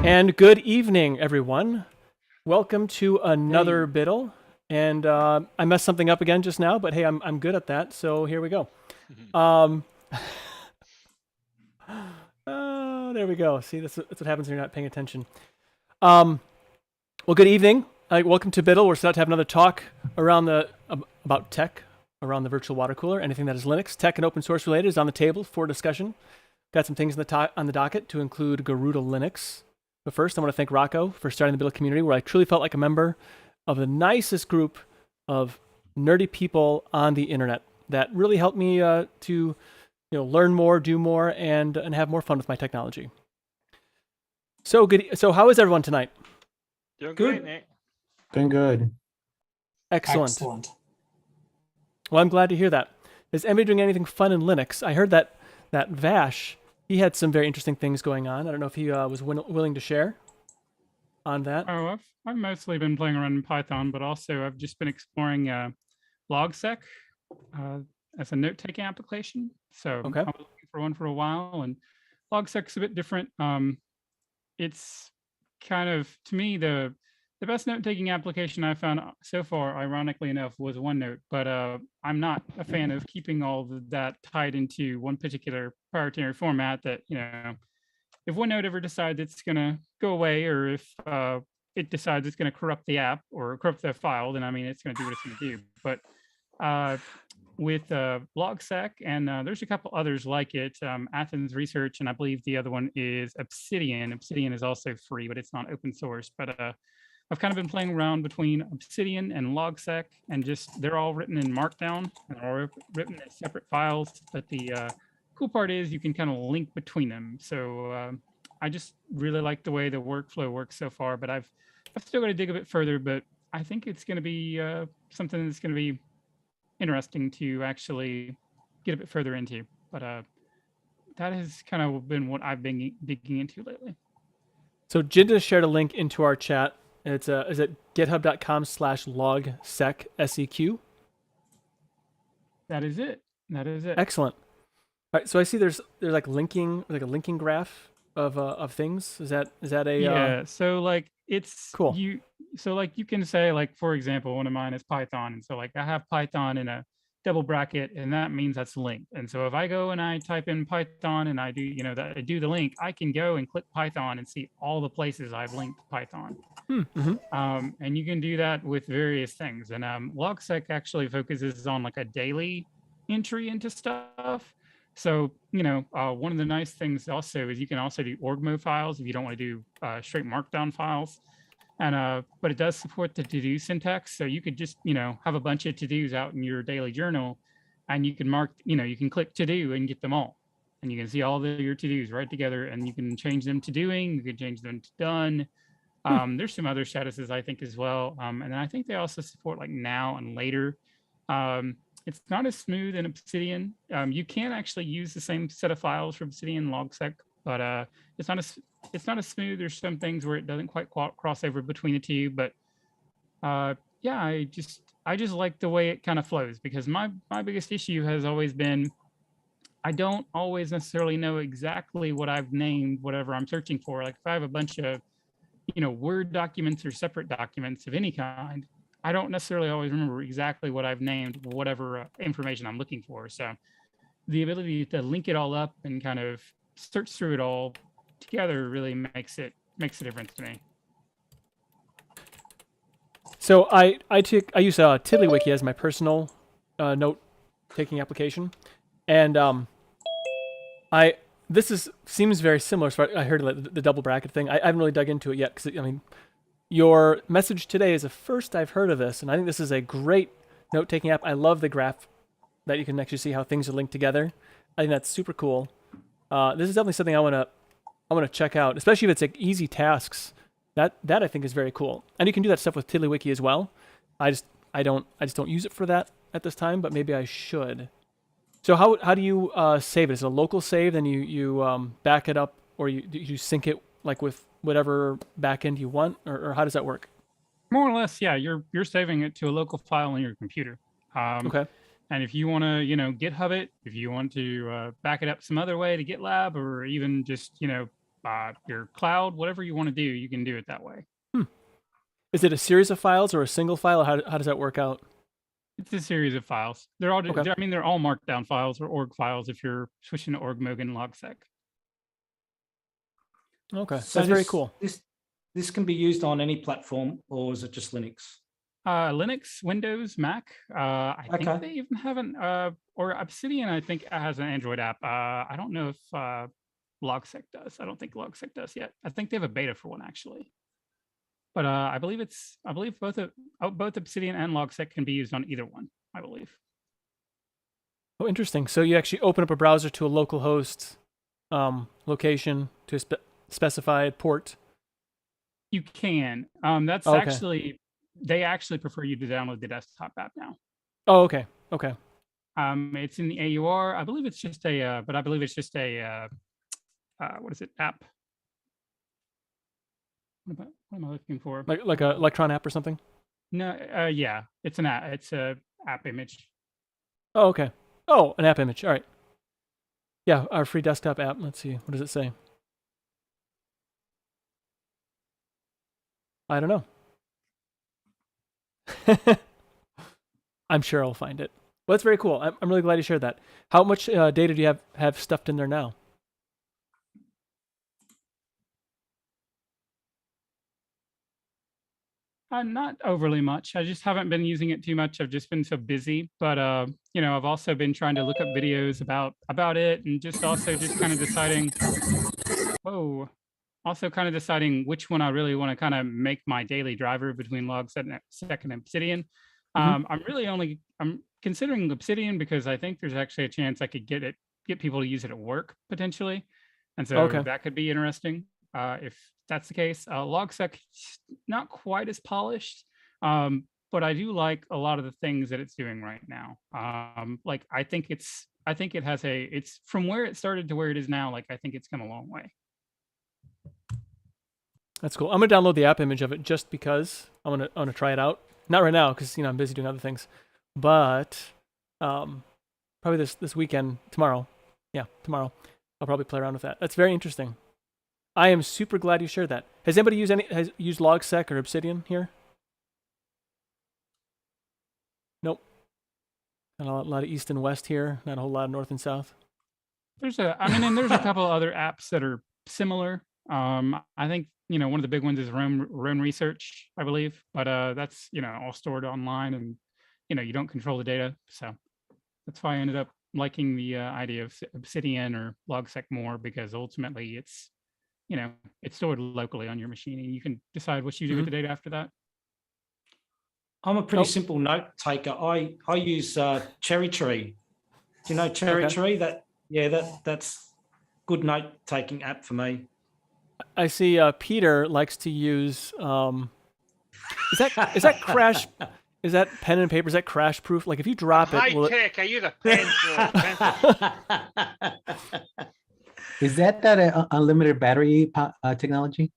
And good evening, everyone. Welcome to another Biddle. And I messed something up again just now, but hey, I'm good at that. So here we go. There we go. See, that's what happens when you're not paying attention. Well, good evening. Welcome to Biddle. We're about to have another talk around about tech around the virtual water cooler. Anything that is Linux, tech, and open source related is on the table for discussion. Got some things on the docket to include Garuda Linux. But first, I want to thank Rocco for starting the Biddle community, where I truly felt like a member of the nicest group of nerdy people on the internet that really helped me to learn more, do more, and have more fun with my technology. So good. So how is everyone tonight? Doing great, Nate. Doing good. Excellent. Well, I'm glad to hear that. Is anybody doing anything fun in Linux? I heard that Vash, he had some very interesting things going on. I don't know if he was willing to share on that. Oh, I've mostly been playing around in Python, but also I've just been exploring logsec as a note-taking application. So okay. I was looking for one for a while, and logsec's a bit different. It's kind of, to me, the best note-taking application I found so far, ironically enough, was OneNote. But I'm not a fan of keeping all of that tied into one particular proprietary format that, if OneNote ever decides it's going to go away, or if it decides it's going to corrupt the app or corrupt the file, then it's going to do what it's going to do. But with logsec, and there's a couple others like it, Athens Research, and I believe the other one is Obsidian. Obsidian is also free, but it's not open source. But I've kind of been playing around between Obsidian and logsec, and they're all written in Markdown, and they're all written as separate files. But the cool part is you can kind of link between them. So I just really like the way the workflow works so far, but I've still got to dig a bit further, but I think it's going to be something that's going to be interesting to actually get a bit further into. But that has kind of been what I've been digging into lately. So Jinda shared a link into our chat. It's is it github.com/logsec SEQ? That is it. Excellent. All right, so I see there's like a linking graph of things. Is that a yeah? So like it's cool. You can say, like, for example, one of mine is Python, and so like I have Python in a double bracket, and that means that's linked. And so if I go and I type in Python and I do I do the link, I can go and click Python and see all the places I've linked Python. Mm-hmm. And you can do that with various things. And logsec actually focuses on like a daily entry into stuff. So, one of the nice things also is you can also do org mode files if you don't want to do straight markdown files. And but it does support the to-do syntax. So you could just, have a bunch of to-dos out in your daily journal, and you can mark, you can click to-do and get them all. And you can see all your to-dos right together, and you can change them to doing, you can change them to done. There's some other statuses, I think, as well. And then I think they also support like now and later. It's not as smooth in Obsidian. You can actually use the same set of files from Obsidian logsec, but it's not as smooth. There's some things where it doesn't quite cross over between the two. But yeah, I just like the way it kind of flows, because my biggest issue has always been I don't always necessarily know exactly what I've named whatever I'm searching for. Like if I have a bunch of Word documents or separate documents of any kind, I don't necessarily always remember exactly what I've named whatever information I'm looking for. So the ability to link it all up and kind of search through it all together really makes a difference to me. So I use TiddlyWiki as my personal note-taking application, and seems very similar. So I heard like the double bracket thing. I haven't really dug into it yet, because your message today is the first I've heard of this, and I think this is a great note-taking app. I love the graph that you can actually see how things are linked together. I think that's super cool. This is definitely something I want to check out, especially if it's like easy tasks. That I think is very cool, and you can do that stuff with TiddlyWiki as well. I just don't use it for that at this time, but maybe I should. So how do you save it? Is it a local save, then you back it up, or you sync it like with whatever backend you want, or how does that work? More or less, yeah. You're saving it to a local file on your computer. Okay. And if you want to, GitHub it, if you want to back it up some other way to GitLab, or even just, your cloud, whatever you want to do, you can do it that way. Is it a series of files or a single file? How does that work out? It's a series of files. They're all, Okay. I mean, they're all markdown files or org files if you're switching to org mode and logsec. Okay, So that's very cool. This can be used on any platform, or is it just Linux? Linux, Windows, Mac. I think Okay. they even have an or Obsidian. I think has an Android app. I don't know if Logsec does. I don't think Logsec does yet. I think they have a beta for one actually. But I believe both Obsidian and Logsec can be used on either one. I believe. Oh, interesting. So you actually open up a browser to a local host location to a specified port. You can. That's Okay. actually they actually prefer you to download the desktop app now. Oh, okay. Okay. It's in the AUR. I believe it's just a, but I believe it's just a, what is it? App. What am I looking for? Like a Electron app or something? No, yeah, it's an app. It's a app image. Oh, okay. Oh, an app image. All right. Yeah, our free desktop app. Let's see. What does it say? I don't know. I'm sure I'll find it. Well, that's very cool. I'm really glad you shared that. How much data do you have stuffed in there now? Not overly much. I just haven't been using it too much. I've just been so busy. But you know, I've also been trying to look up videos about it, and just kind of deciding. Whoa. Also kind of deciding which one I really want to kind of make my daily driver between Logsec and Obsidian. I'm considering Obsidian because I think there's actually a chance I could get people to use it at work potentially. And so that could be interesting if that's the case. Logsec, not quite as polished, but I do like a lot of the things that it's doing right now. Like I think it has it's from where it started to where it is now, like I think it's come a long way. That's cool. I'm gonna download the app image of it just because I wanna try it out. Not right now because I'm busy doing other things, but probably this weekend, tomorrow. Yeah, tomorrow. I'll probably play around with that. That's very interesting. I am super glad you shared that. Has anybody used Logsec or Obsidian here? Nope. Not a lot of east and west here. Not a whole lot of north and south. There's a couple of other apps that are similar. I think one of the big ones is Roam Research, I believe, but that's all stored online, and you don't control the data. So that's why I ended up liking the idea of Obsidian or Logsec more, because ultimately it's it's stored locally on your machine, and you can decide what you do with the data after that. I'm a pretty simple note taker. I use Cherry Tree. Do you know Cherry Tree? That's good note taking app for me. I see Peter likes to use is that crash is that pen and paper, is that crash proof? Like if you drop it, high tech, I use a pencil. Is that unlimited battery technology?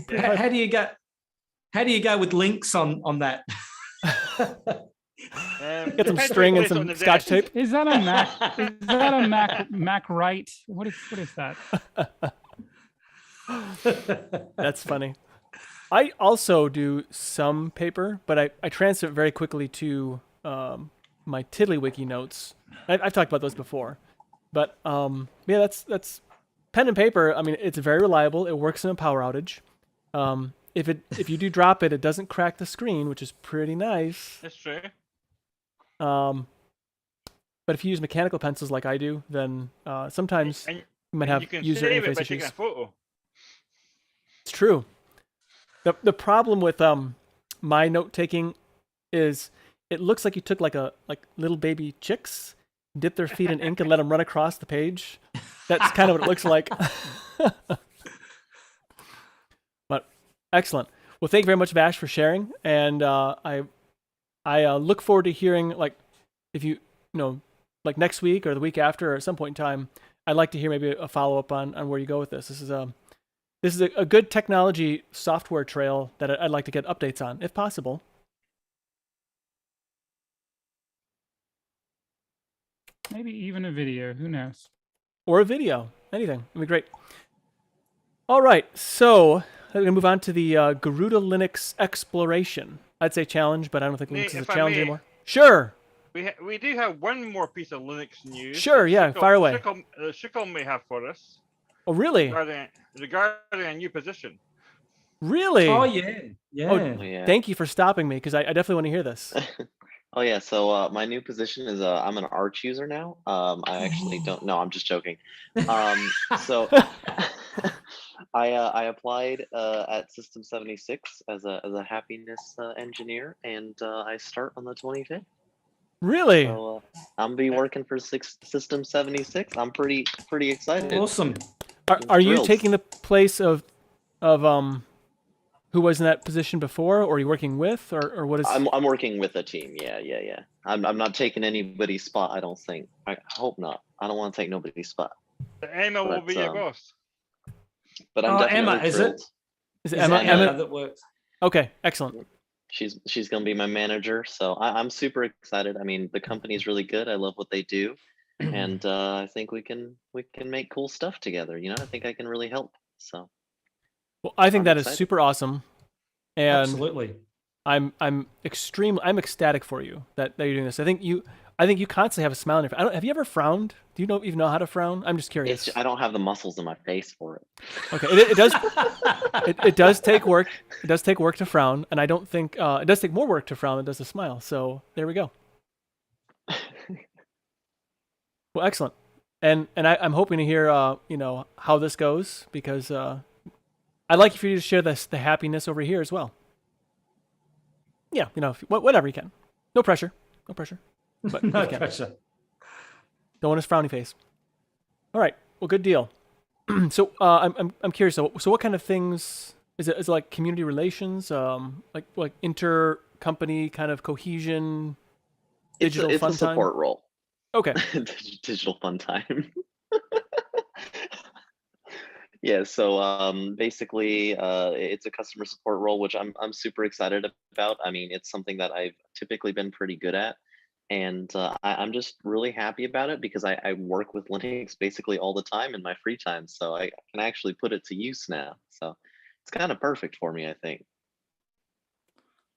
How do you go with links on that? Get some string and some scotch tape. Is that a Mac? Is that a Mac Write? What is that? That's funny. I also do some paper, but I transfer it very quickly to my TiddlyWiki notes. I've talked about those before, but yeah, that's pen and paper. I mean, it's very reliable. It works in a power outage. If you do drop it, it doesn't crack the screen, which is pretty nice. That's true. But if you use mechanical pencils like I do, then sometimes you might have user interface issues. A photo. It's true. The problem with my note taking is it looks like you took like little baby chicks, dip their feet in ink and let them run across the page. That's kind of what it looks like. But excellent. Well, thank you very much, Vash, for sharing. And I look forward to hearing, like, if you like next week or the week after or at some point in time, I'd like to hear maybe a follow up on where you go with this. This is a good technology software trail that I'd like to get updates on, if possible. Maybe even a video. Who knows? or a video, anything. It'd be great. All right, so we're gonna move on to the Garuda Linux exploration. I'd say challenge, but I don't think Linux is a If I challenge may, anymore. Sure, we do have one more piece of Linux news. Sure, yeah, fire away. Shikko may have for us Oh, really? regarding a new position. Really? Oh yeah, yeah. Oh, Yeah. thank you for stopping me because I definitely want to hear this. Oh yeah, so my new position is I'm an Arch user now. I actually don't. No, I'm just joking. So I applied at System 76 as a happiness engineer, and I start on the 25th. Really? So I'm gonna be working for System 76. I'm pretty excited. Awesome. Are you thrilled. taking the place of who was in that position before, or are you working with, or what is? I'm working with a team. Yeah. I'm not taking anybody's spot. I don't think. I hope not. I don't want to take nobody's spot. Emma will be your boss. But I'm Oh, definitely Emma, is thrilled. it? Is it Is Emma? it Emma? that works? Okay, excellent. She's gonna be my manager, so I'm super excited. I mean, the company's really good. I love what they do, and I think we can make cool stuff together. You know, I think I can really help. So Well, I think I'm that is excited. super awesome, and Absolutely. I'm ecstatic for you that you're doing this. I think you constantly have a smile on your face. Have you ever frowned? Do you even know how to frown? I'm just curious. I don't have the muscles in my face for it. Okay, it does. It does take work. It does take work to frown, and I don't think it does take more work to frown than it does to smile. So there we go. Well, excellent. And I'm hoping to hear how this goes, because I'd like for you to share the happiness over here as well. Yeah, whatever you can. No pressure. No pressure. But No you can. pressure. Don't want his frowny face. All right. Well, good deal. So I'm curious. So what kind of things is it like community relations, like inter-company kind of cohesion, digital It's fun a support time? role. Okay. Digital fun time. Yeah, so basically it's a customer support role, which I'm super excited about. I mean, it's something that I've typically been pretty good at, and I'm just really happy about it because I work with Linux basically all the time in my free time, so I can actually put it to use now. So it's kind of perfect for me, I think.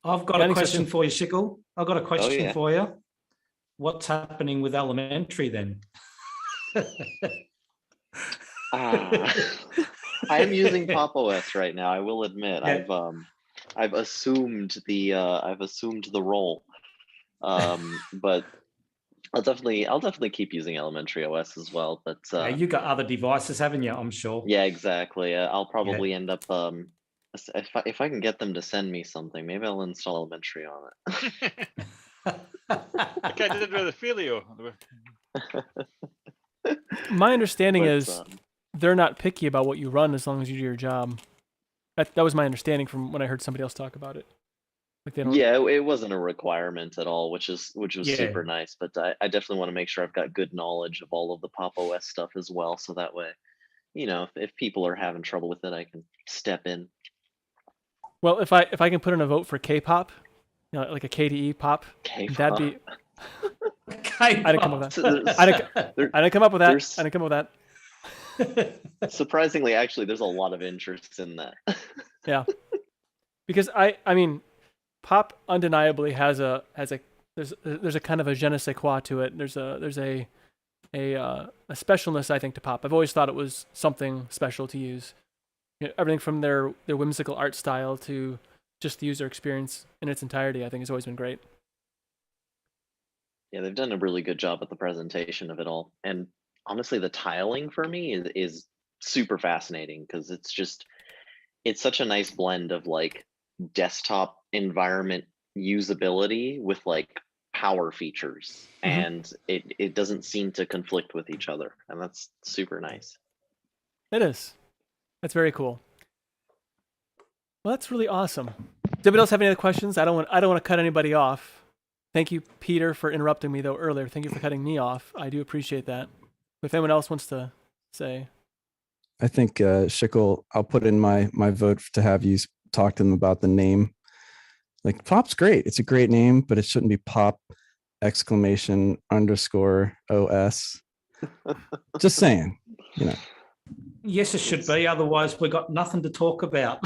I've got Yeah, I a think so question too. for you, Shickle. I've got a question yeah. for you. What's happening with elementary then? I am using Pop OS right now. I will admit, Yeah. I've assumed the role, but I'll definitely keep using elementary OS as well. But Yeah, you got other devices, haven't you? I'm sure. yeah, exactly. I'll probably end up if I can get them to send me something, maybe I'll install elementary on it. Like I did with the Filio. My understanding But, is they're not picky about what you run as long as you do your job. That was my understanding from when I heard somebody else talk about it. Like they don't. yeah, it wasn't a requirement at all, which was Yeah. super nice. But I definitely want to make sure I've got good knowledge of all of the Pop OS stuff as well, so that way, if people are having trouble with it, I can step in. Well, if I can put in a vote for K-pop, like a KDE pop, that'd be. I didn't come up with that. I didn't come up with that. I didn't come up with that. Surprisingly, actually, there's a lot of interest in that. Yeah, because I mean, pop undeniably has a there's a kind of a je ne sais quoi to it. There's a specialness, I think, to pop. I've always thought it was something special to use. Everything from their whimsical art style to just the user experience in its entirety, I think, has always been great. Yeah, they've done a really good job at the presentation of it all. And honestly, the tiling for me is super fascinating because it's such a nice blend of like desktop environment usability with like power features, and it doesn't seem to conflict with each other, and that's super nice. It is. That's very cool. Well, that's really awesome. Does anybody else have any other questions? I don't want to cut anybody off. Thank you, Peter, for interrupting me though earlier. Thank you for cutting me off. I do appreciate that. If anyone else wants to say. I think Shickle, I'll put in my vote to have you talk to them about the name. Like Pop's great. It's a great name, but it shouldn't be Pop !_OS. Just saying. you know, Yes, it should be. Otherwise, we've got nothing to talk about.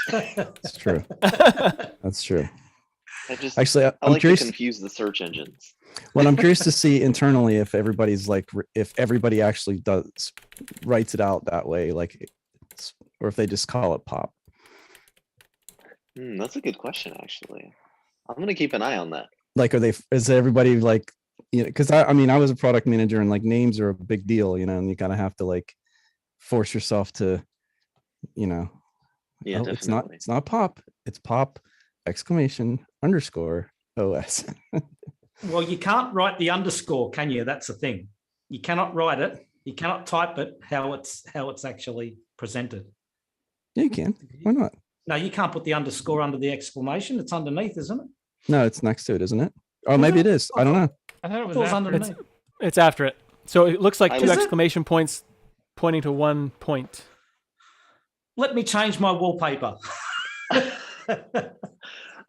it's true. That's true. Actually, I I'm like curious. to confuse the search engines. Well, I'm curious to see internally if everybody actually writes it out that way, like, or if they just call it pop. That's a good question, actually. I'm gonna keep an eye on that. Like, is everybody like, you know, because I mean, I was a product manager and like names are a big deal, you know, and you kind of have to like force yourself to, you know, Yeah, oh, definitely. it's not pop, it's pop !OS. Well, you can't write the underscore, can you? That's the thing. You cannot write it. You cannot type it how it's actually presented. Yeah, you can. Why not? No, you can't put the underscore under the exclamation. It's underneath, isn't it? No, it's next to it, isn't it? Oh, maybe it is. I don't know. I thought it I was thought it was after. underneath. It's after it. So it looks like I two was- exclamation points pointing to one point. Let me change my wallpaper.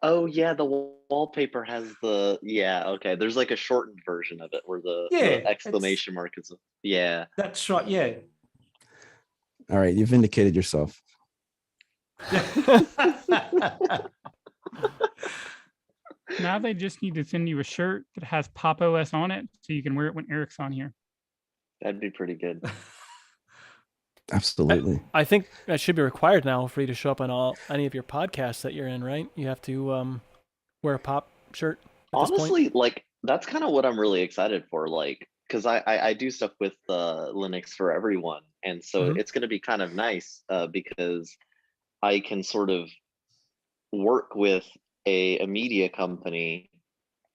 Oh yeah, the wallpaper has okay. There's like a shortened version of it where the Yeah, exclamation mark is yeah. That's right. Yeah. All right, you vindicated yourself. Now they just need to send you a shirt that has Pop OS on it so you can wear it when Eric's on here. That'd be pretty good. Absolutely. I think that should be required now for you to show up on any of your podcasts that you're in, right? You have to wear a pop shirt. At this point. Honestly, like that's kind of what I'm really excited for. Like, because I do stuff with Linux for everyone, and so Mhm. it's going to be kind of nice because I can sort of work with a media company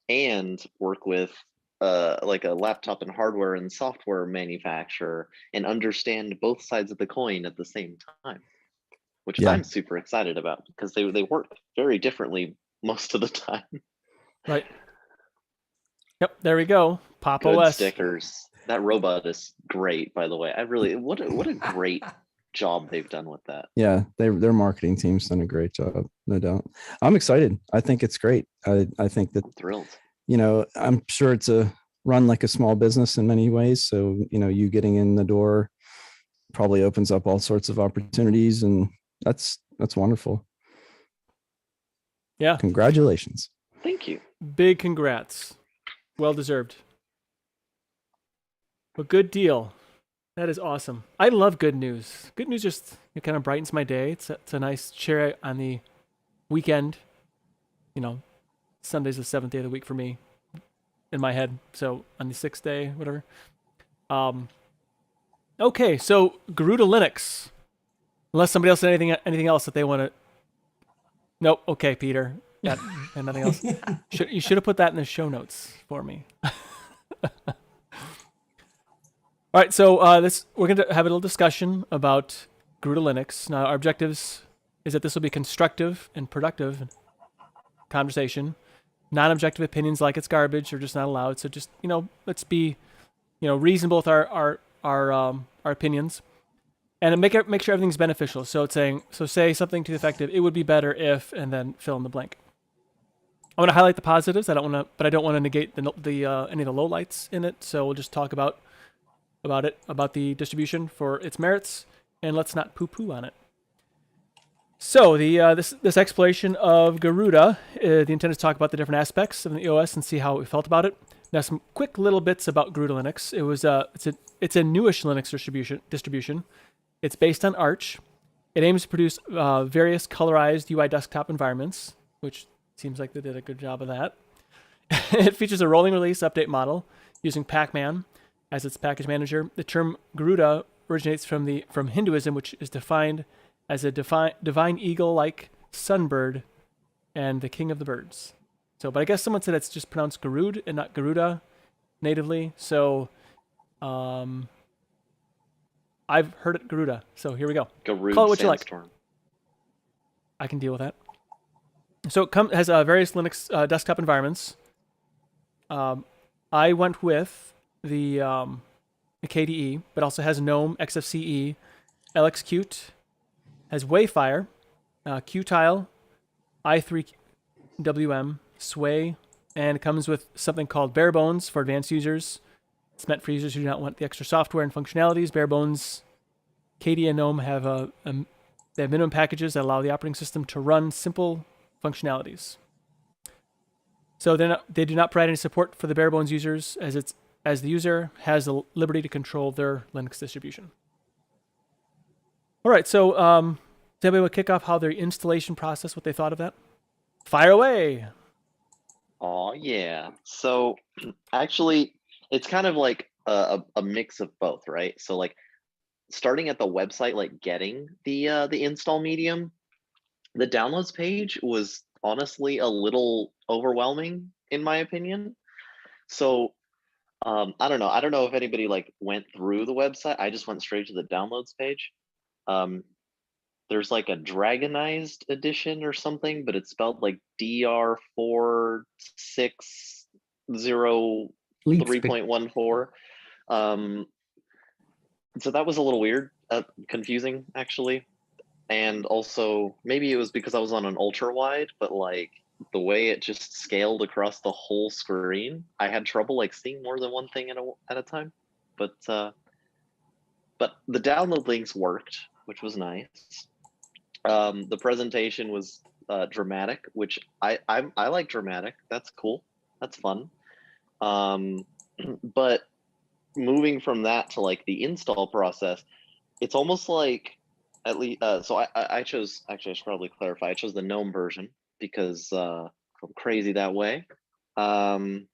and work with like a laptop and hardware and software manufacturer and understand both sides of the coin at the same time, which Yeah. I'm super excited about because they work very differently most of the time. Right. Yep. There we go. Pop Good OS. stickers. That robot is great, by the way. I really what a great job they've done with that. Yeah, their marketing team's done a great job, no doubt. I'm excited. I think it's great. I think that, I'm thrilled. you know, I'm sure it's run like a small business in many ways. So, you know, you getting in the door probably opens up all sorts of opportunities, and that's wonderful. Yeah. Congratulations. Thank you. Big congrats. Well deserved. But good deal. That is awesome. I love good news. Good news just it kind of brightens my day. It's a nice cherry on the weekend. You know, Sunday's the 7th day of the week for me in my head. So on the 6th day, whatever. Okay, so Garuda Linux. Unless somebody else said anything else that they want to. Nope. Okay, Peter. Got and nothing else. You should have put that in the show notes for me. All right, so we're going to have a little discussion about Garuda Linux. Now, our objectives is that this will be constructive and productive conversation. Non-objective opinions like it's garbage are just not allowed. So just, you know, let's be, you know, reasonable with our opinions, and make sure everything's beneficial. So it's saying, say something to the effect of, it would be better if, and then fill in the blank. I want to highlight the positives. I don't want to negate any of the lowlights in it. So we'll just talk about the distribution for its merits, and let's not poo-poo on it. So this exploration of Garuda, the intent is to talk about the different aspects of the OS and see how we felt about it. Now, some quick little bits about Garuda Linux. It's a newish Linux distribution. It's based on Arch. It aims to produce various colorized UI desktop environments, which seems like they did a good job of that. It features a rolling release update model using Pacman as its package manager. The term Garuda originates from Hinduism, which is defined as a divine eagle-like sunbird and the king of the birds. So, but I guess someone said it's just pronounced Garud and not Garuda natively. So, I've heard it Garuda. So here we go. Garuda Call it what you like. Sandstorm. I can deal with that. So it has various Linux desktop environments. I went with the KDE, but also has GNOME, XFCE, LXQt, has Wayfire, Qtile, i3WM, Sway, and it comes with something called Barebones for advanced users. It's meant for users who do not want the extra software and functionalities. Bare bones, KDE and GNOME have they have minimum packages that allow the operating system to run simple functionalities. So they do not provide any support for the bare bones users, as the user has the liberty to control their Linux distribution. All right, so does anybody want to kick off how their installation process, what they thought of that? Fire away. Oh yeah. So actually, it's kind of like a mix of both, right? So like starting at the website, like getting the install medium, the downloads page was honestly a little overwhelming in my opinion. So I don't know if anybody like went through the website. I just went straight to the downloads page. There's like a dragonized edition or something, but it's spelled like DR460.3.14. So that was a little weird, confusing actually. And also maybe it was because I was on an ultra wide, but like the way it just scaled across the whole screen, I had trouble like seeing more than one thing at a time. But the download links worked, which was nice. The presentation was dramatic, which I like dramatic. That's cool. That's fun. But moving from that to like the install process, it's almost like at least so I chose, actually I should probably clarify, I chose the GNOME version because I'm crazy that way. And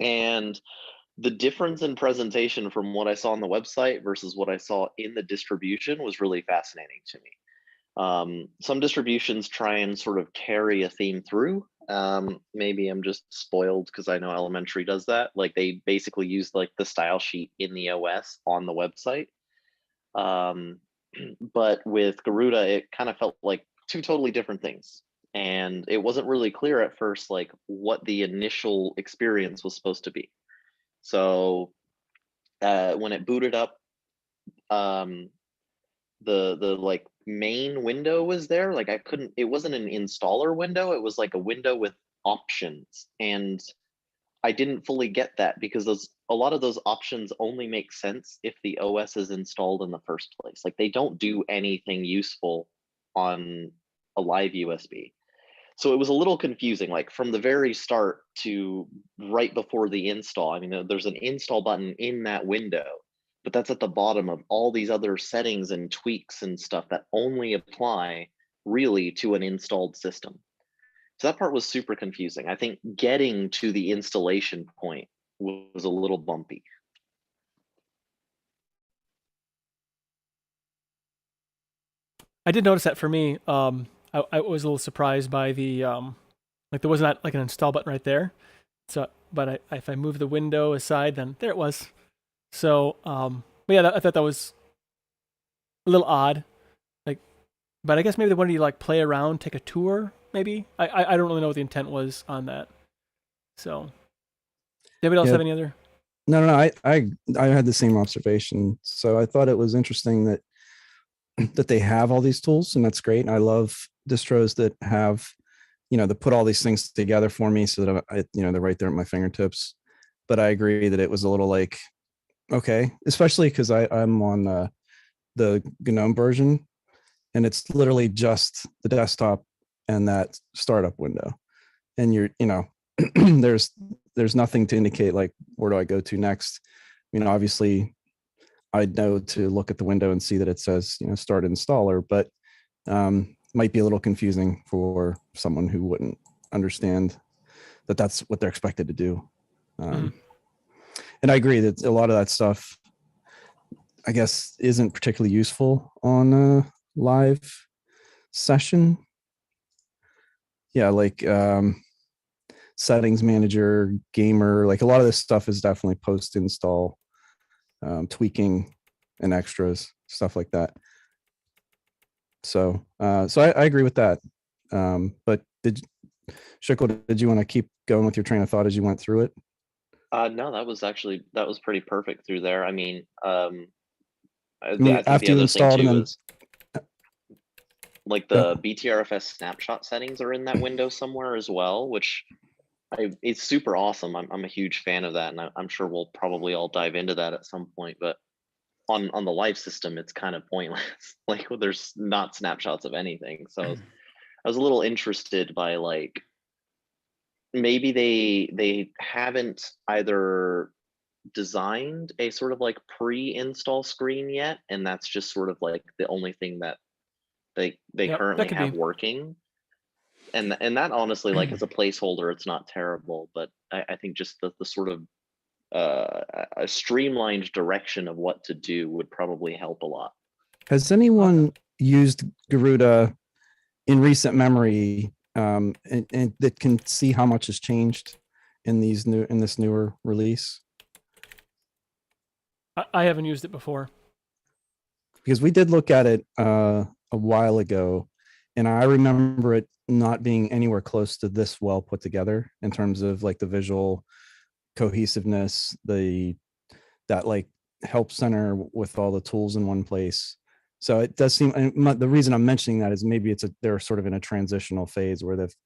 the difference in presentation from what I saw on the website versus what I saw in the distribution was really fascinating to me. Some distributions try and sort of carry a theme through. Maybe I'm just spoiled because I know Elementary does that. Like they basically use like the style sheet in the OS on the website. But with Garuda, it kind of felt like two totally different things. And it wasn't really clear at first, like what the initial experience was supposed to be. So when it booted up, the like main window was there. Like it wasn't an installer window. It was like a window with options. And I didn't fully get that because a lot of those options only make sense if the OS is installed in the first place. Like they don't do anything useful on a live USB. So it was a little confusing, like from the very start to right before the install. I mean, there's an install button in that window, but that's at the bottom of all these other settings and tweaks and stuff that only apply really to an installed system. So that part was super confusing. I think getting to the installation point was a little bumpy. I did notice that for me. I was a little surprised by the like there was not like an install button right there. So, but if I move the window aside, then there it was. So, but yeah, I thought that was a little odd. Like, but I guess maybe they wanted you to like play around, take a tour. Maybe I don't really know what the intent was on that. So, did anybody else have any other? No. I had the same observation. So I thought it was interesting that they have all these tools, and that's great. And I love distros that have, that put all these things together for me so that they're right there at my fingertips. But I agree that it was a little like, okay, especially because I'm on the GNOME version, and it's literally just the desktop and that startup window, and there's nothing to indicate like where do I go to next. Obviously I'd know to look at the window and see that it says start installer, but might be a little confusing for someone who wouldn't understand that that's what they're expected to do. And I agree that a lot of that stuff, I guess, isn't particularly useful on a live session. Yeah, like settings manager, gamer, like a lot of this stuff is definitely post-install tweaking and extras, stuff like that. So I agree with that. But Shikl, did you want to keep going with your train of thought as you went through it? No, that was pretty perfect through there. I mean, I think after you installed and then like the BTRFS snapshot settings are in that window somewhere as well, which it's super awesome. I'm a huge fan of that, and I'm sure we'll probably all dive into that at some point. But on the live system, it's kind of pointless. Like there's not snapshots of anything. So I was a little interested by like maybe they haven't either designed a sort of like pre-install screen yet, and that's just sort of like the only thing that they Yep, currently that could have be. working. And that honestly, like as a placeholder, it's not terrible, but I think just the sort of a streamlined direction of what to do would probably help a lot. Has anyone used Garuda in recent memory, and that can see how much has changed in this newer release? I haven't used it before. Because we did look at it a while ago, and I remember it not being anywhere close to this well put together in terms of like the visual cohesiveness, that like help center with all the tools in one place. So it does seem, and the reason I'm mentioning that is maybe they're sort of in a transitional phase where they've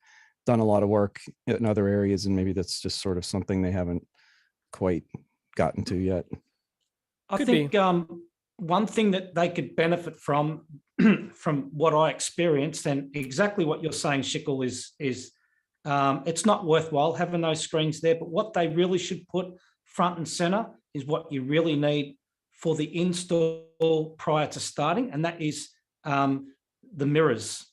done a lot of work in other areas, and maybe that's just sort of something they haven't quite gotten to yet. I think one thing that they could benefit from, from what I experienced, and exactly what you're saying, Shickle, is it's not worthwhile having those screens there, but what they really should put front and center is what you really need for the install prior to starting, and that is the mirrors,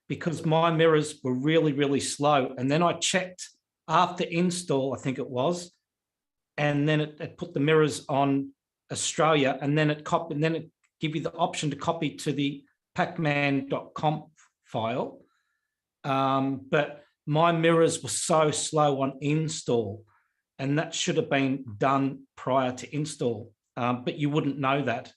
because my mirrors were really, really slow. And then I checked after install, I think it was, and then it put the mirrors on Australia, and then it give you the option to copy to the pacman.conf file. But my mirrors were so slow on install, and that should have been done prior to install, but you wouldn't know that.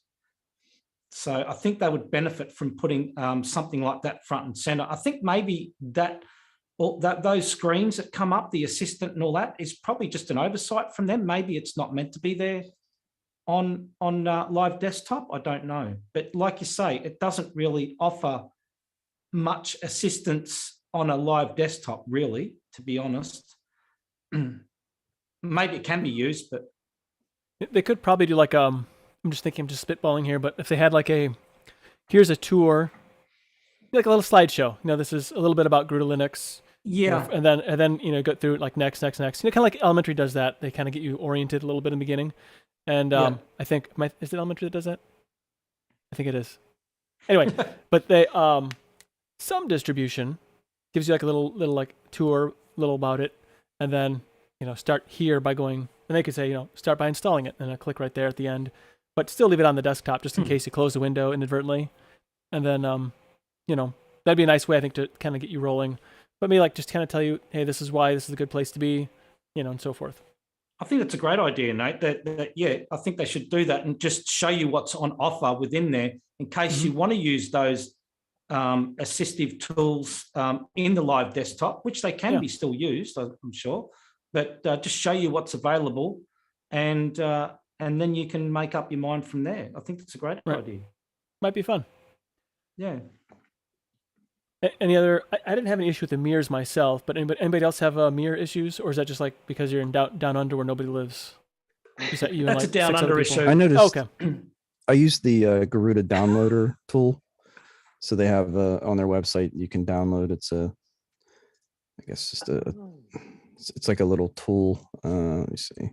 So I think they would benefit from putting something like that front and center. I think maybe those screens that come up, the assistant and all that, is probably just an oversight from them. Maybe it's not meant to be there on live desktop. I don't know. But like you say, it doesn't really offer much assistance on a live desktop, really, to be honest. Maybe it can be used, but They could probably do like I'm just spitballing here, but if they had like here's a tour, like a little slideshow. This is a little bit about Garuda Linux. yeah, And then go through like next. Kind of like Elementary does that. They kind of get you oriented a little bit in the beginning. And Yeah. I think is it Elementary that does that? I think it is. Anyway, but they some distribution gives you like a little like tour, little about it, and then start here by going. And they could say start by installing it, and I click right there at the end, but still leave it on the desktop just in case you close the window inadvertently, and then that'd be a nice way I think to kind of get you rolling. But maybe like just kind of tell you, hey, this is why this is a good place to be, and so forth. I think that's a great idea, Nate. Yeah, I think they should do that and just show you what's on offer within there in case you want to use those assistive tools in the live desktop, which they can be still used, I'm sure. But just show you what's available, and then you can make up your mind from there. I think that's a great idea. Might be fun. Yeah. Any other? I didn't have any issue with the mirrors myself, but anybody else have mirror issues, or is that just like because you're in down under where nobody lives? Is that you? That's and like a down six under other people? issue. I noticed. Okay. I used the Garuda downloader tool, so they have on their website you can download. It's I guess just it's like a little tool. Let me see.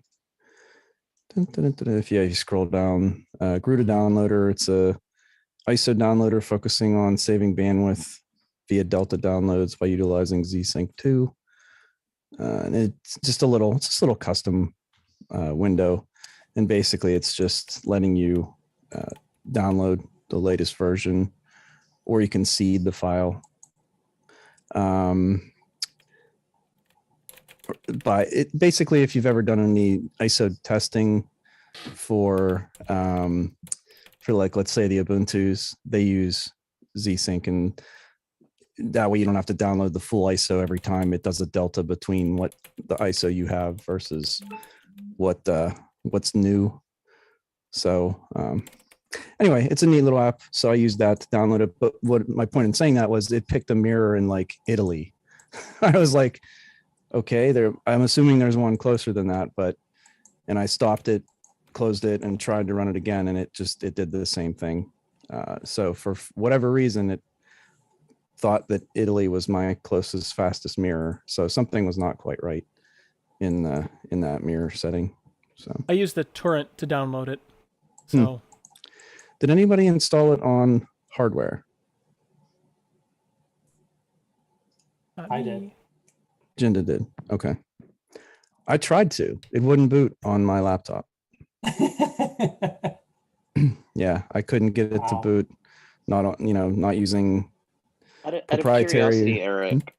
If you scroll down, Garuda downloader. It's a ISO downloader focusing on saving bandwidth via Delta downloads by utilizing ZSync 2. And it's just a little custom window. And basically it's just letting you download the latest version, or you can seed the file. But it basically, if you've ever done any ISO testing for like, let's say the Ubuntu's, they use ZSync, and that way you don't have to download the full ISO every time. It does a delta between what the ISO you have versus what's new. So anyway, it's a neat little app. So I used that to download it. But what my point in saying that was, it picked a mirror in like Italy. I was like, okay, I'm assuming there's one closer than that, and I stopped it, closed it, and tried to run it again, and it did the same thing. So for whatever reason, it thought that Italy was my closest, fastest mirror. So something was not quite right in that mirror setting. So I used the torrent to download it. So did anybody install it on hardware? not I me. did. Jinda did. Okay. I tried to. It wouldn't boot on my laptop. Yeah, I couldn't get it to Wow. boot. Not on, not using Out of proprietary. curiosity, Eric,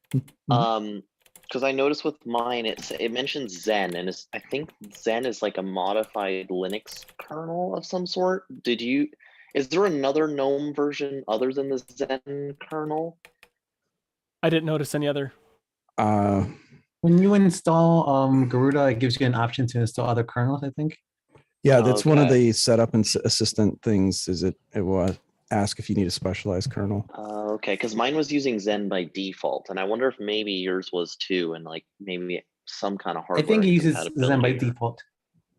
because I noticed with mine, it mentions Zen, and I think Zen is like a modified Linux kernel of some sort. Is there another GNOME version other than the Zen kernel? I didn't notice any other. When you install Garuda, it gives you an option to install other kernels, I think. Yeah, that's one of Okay. the setup and assistant things. Is it will ask if you need a specialized kernel. Okay, because mine was using Zen by default, and I wonder if maybe yours was too, and like maybe some kind of I hardware think it uses incompatibility. Zen by default.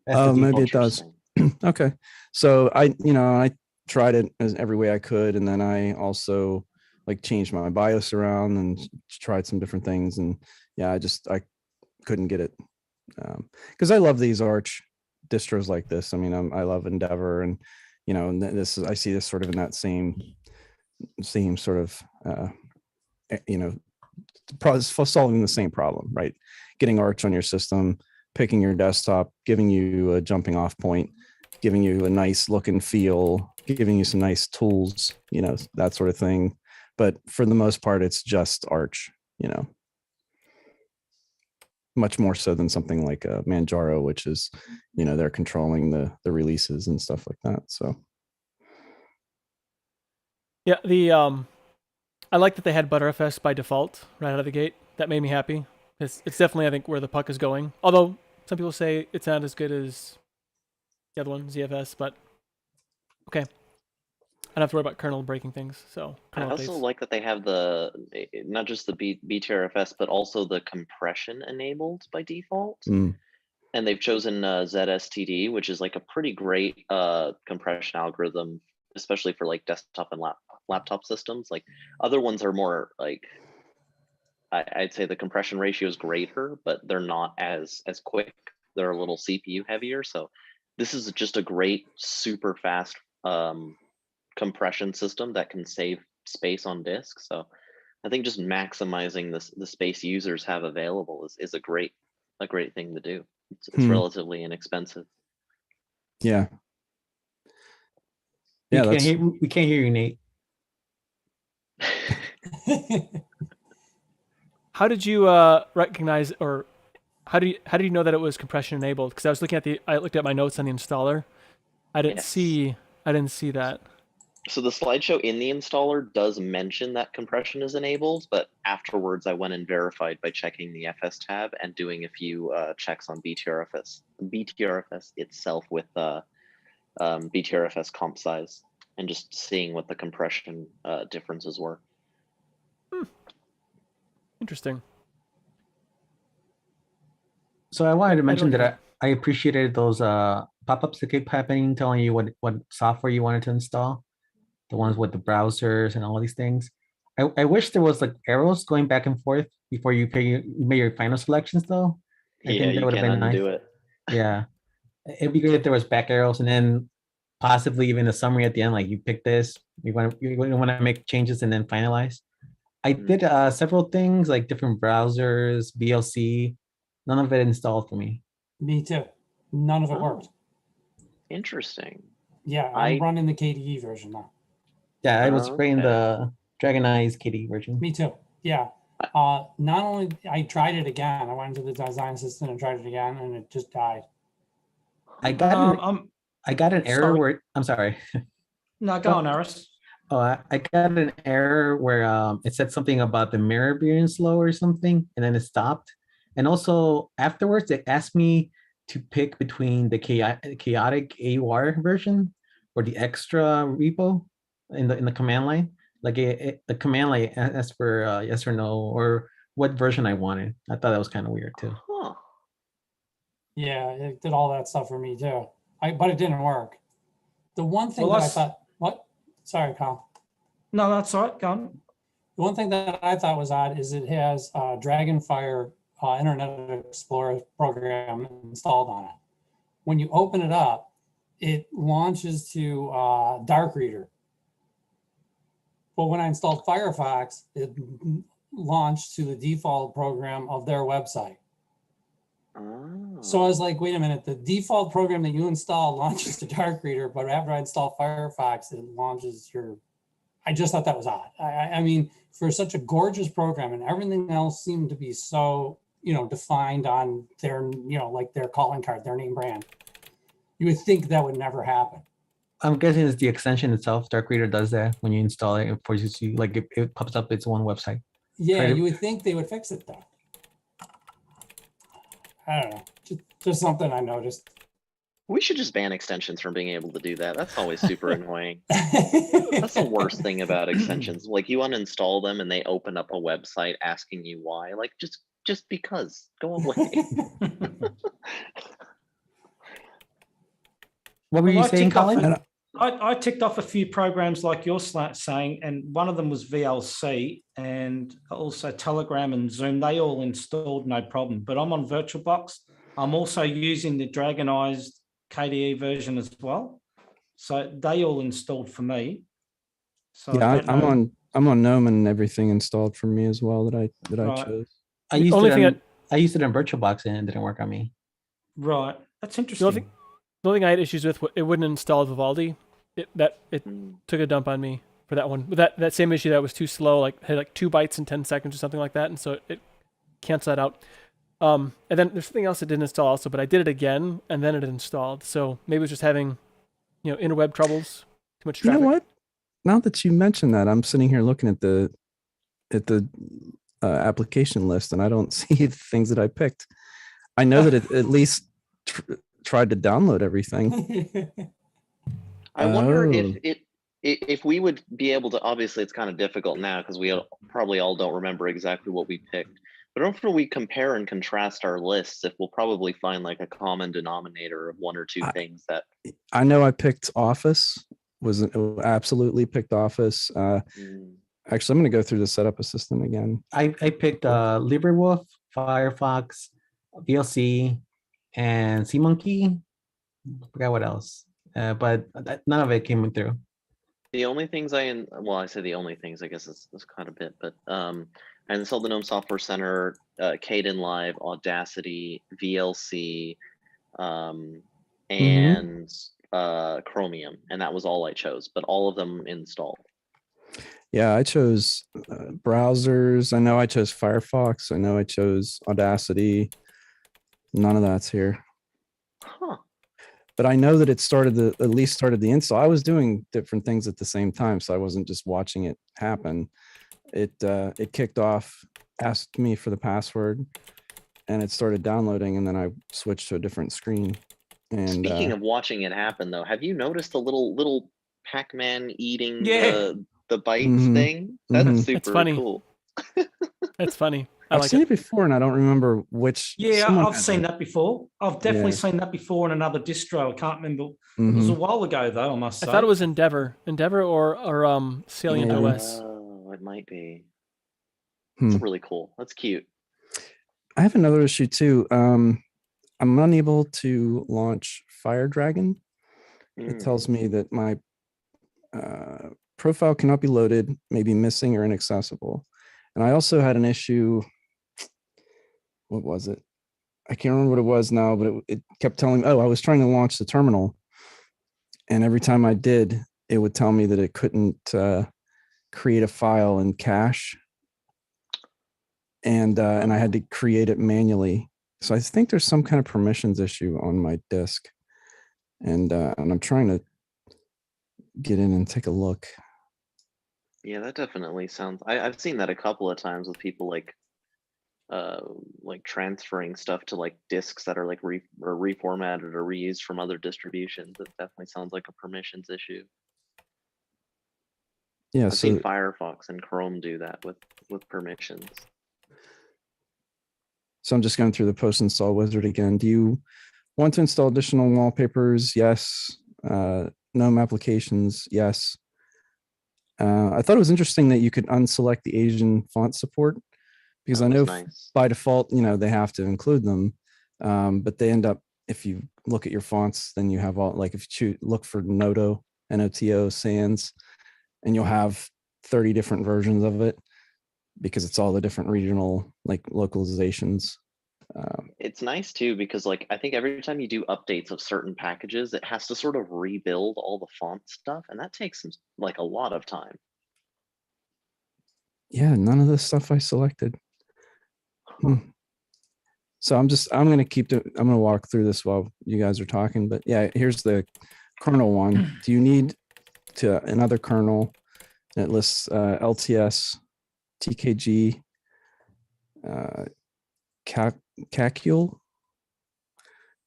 That's the Maybe default. it does. Interesting. Okay, so I tried it as every way I could, and then I also like changed my BIOS around and tried some different things, and yeah, I couldn't get it because I love these Arch distros like this. I mean, I love Endeavor, and and I see this sort of in that same sort of solving the same problem, right? Getting Arch on your system, picking your desktop, giving you a jumping off point, giving you a nice look and feel, giving you some nice tools, that sort of thing. But for the most part, it's just Arch, much more so than something like a Manjaro, which is, they're controlling the releases and stuff like that. So Yeah, I like that they had ButterFS by default right out of the gate. That made me happy. It's definitely, I think, where the puck is going. Although some people say it's not as good as the other one, ZFS, but okay. I don't have to worry about kernel breaking things. So I kernel also updates. like that they have not just the BTRFS, but also the compression enabled by default. And they've chosen ZSTD, which is like a pretty great compression algorithm, especially for like desktop and laptop systems. Like other ones are more like, I'd say the compression ratio is greater, but they're not as quick. They're a little CPU heavier. So this is just a great, super fast compression system that can save space on disk. So I think just maximizing the space users have available is a great thing to do. It's relatively inexpensive. yeah. Yeah, we can't hear you, Nate. How did you recognize, or how do you know that it was compression enabled? Because I looked at my notes on the installer. I didn't see that. So the slideshow in the installer does mention that compression is enabled, but afterwards I went and verified by checking the FS tab and doing a few checks on BTRFS itself with BTRFS comp size, and just seeing what the compression differences were. Interesting. So I wanted to mention that I appreciated those pop-ups that keep happening, telling you what software you wanted to install, the ones with the browsers and all these things. I wish there was like arrows going back and forth before you made your final selections, though. I think that would have been nice. It. Yeah, it'd be great if there was back arrows, and then possibly even a summary at the end, like you pick this, you want to make changes and then finalize. I did several things like different browsers, VLC. None of it installed for me. Me too. None of it worked. Interesting. Yeah, I'm running the KDE version now. Yeah, I was running the Dragon Eyes KDE version. Me too. Yeah. Not only I tried it again, I went into the design assistant and tried it again, and it just died. I got an error where I'm sorry. No, go on, Aris. Oh, I got an error where it said something about the mirror being slow or something, and then it stopped. And also afterwards, it asked me to pick between the chaotic AUR version or the extra repo in the command line. Like the command line asks for yes or no, or what version I wanted. I thought that was kind of weird too. Huh. Yeah, it did all that stuff for me too. But it didn't work. The one thing Well, that I thought, what? Sorry, Kyle. No, that's all right. Go on. The one thing that I thought was odd is it has Dragonfire Internet Explorer program installed on it. When you open it up, it launches to Dark Reader. But when I installed Firefox, it launched to the default program of their website. Oh. So I was like, wait a minute, the default program that you install launches to Dark Reader, but after I install Firefox, it launches your, I just thought that was odd. I mean, for such a gorgeous program and everything else seemed to be so, defined on their, like their calling card, their name brand, you would think that would never happen. I'm guessing it's the extension itself. Dark Reader does that when you install it. It forces you, like it pops up its own website. Yeah, Try to- you would think they would fix it though. I don't know, just something I noticed. We should just ban extensions from being able to do that. That's always super annoying. That's the worst thing about extensions. Like you uninstall them and they open up a website asking you why. Like just because. Go away. What were Well, you I saying, ticked off Colin? I ticked off a few programs like you're saying, and one of them was VLC and also Telegram and Zoom. They all installed no problem, but I'm on VirtualBox. I'm also using the Dragonized KDE version as well. So they all installed for me. So Yeah, I don't know. I'm on GNOME and everything installed for me as well that I Right. chose. I The used only it. thing I used it in VirtualBox and it didn't work on me. Right. That's The interesting. only thing I had issues with, it wouldn't install Vivaldi. It Mm. took a dump on me for that one. With that same issue, that was too slow, like had like 2 bytes in 10 seconds or something like that, and so it canceled that out. And then there's something else that didn't install also, but I did it again and then it installed. So maybe it was just having, interweb troubles, too much You traffic. know what? Now that you mention that, I'm sitting here looking at the application list, and I don't see the things that I picked. I know that it at least tried to download everything. I wonder Oh. if we would be able to, obviously it's kind of difficult now because we probably all don't remember exactly what we picked, but after we compare and contrast our lists, if we'll probably find like a common denominator of 1 or 2 things that. I know I picked Office, absolutely picked Office. Actually, I'm going to go through the setup assistant again. I picked LibreWolf, Firefox, VLC, and SeaMonkey. Forgot what else, but none of it came through. The only things I say the only things, I guess it's quite a bit, but I installed the GNOME Software Center, Kdenlive, Audacity, VLC, and Chromium, and that was all I chose, but all of them installed. Yeah, I chose browsers. I know I chose Firefox. I know I chose Audacity. None of that's here. Huh. But I know that it at least started the install. I was doing different things at the same time, so I wasn't just watching it happen. It kicked off, asked me for the password, and it started downloading, and then I switched to a different screen. And Speaking of watching it happen, though, have you noticed the little Pacman eating Yeah. the bites Mhm. thing? That's Mhm. super funny. cool. That's funny. I've seen it before, and I don't remember which. Yeah, someone I've had seen that before. I've definitely Yeah. seen that before in another distro. I can't remember. It was a Mhm. while ago, though, I must I say. thought it was Endeavor or Salient Maybe. OS. Oh, it might be. Hmm. It's really cool. That's cute. I have another issue too. I'm unable to launch Fire Dragon. It tells me that my profile cannot be loaded, may be missing or inaccessible. And I also had an issue. What was it? I can't remember what it was now, but it kept telling me, I was trying to launch the terminal. And every time I did, it would tell me that it couldn't create a file in cache. And I had to create it manually. So I think there's some kind of permissions issue on my disk. And I'm trying to get in and take a look. Yeah, that definitely sounds. I've seen that a couple of times with people like transferring stuff to like disks that are like reformatted or reused from other distributions. It definitely sounds like a permissions issue. Yeah, I've seen Firefox and Chrome do that with permissions. So I'm just going through the post install wizard again. Do you want to install additional wallpapers? Yes. GNOME applications? Yes. I thought it was interesting that you could unselect the Asian font support, because I know Nice. by default, they have to include them, but they end up, if you look at your fonts, then you have all, like if you look for Noto, Noto, Sans, and you'll have 30 different versions of it, because it's all the different regional like localizations. It's nice too, because like I think every time you do updates of certain packages, it has to sort of rebuild all the font stuff, and that takes like a lot of time. Yeah, none of the stuff I selected. So I'm going to walk through this while you guys are talking, but yeah, here's the kernel one. Do you need another kernel that lists LTS, TKG, Cacule,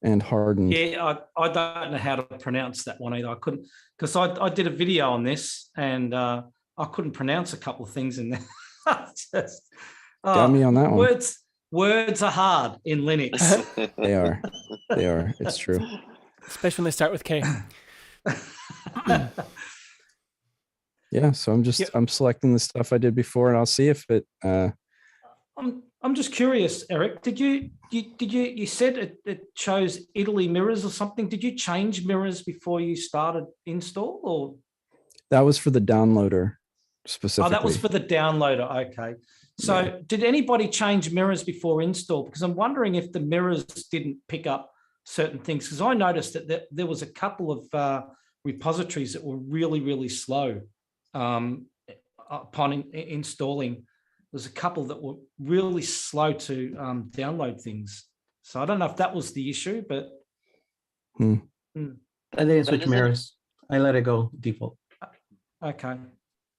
and Hardened? Yeah, I don't know how to pronounce that one either. I couldn't, because I did a video on this and I couldn't pronounce a couple of things in there. Got me on that one. Words are hard in Linux. They are. It's true. Especially when they start with K. Yeah, so I'm selecting the stuff I did before, and I'll see if it. I'm just curious, Eric. Did you said it chose Italy mirrors or something? Did you change mirrors before you started install, or? That was for the downloader specifically. Oh, that was for the downloader. Okay. So yeah. Did anybody change mirrors before install? Because I'm wondering if the mirrors didn't pick up certain things. Because I noticed that there was a couple of repositories that were really, really slow upon installing. There's a couple that were really slow to download things. So I don't know if that was the issue, but. I didn't switch mirrors. I let it go default. Okay.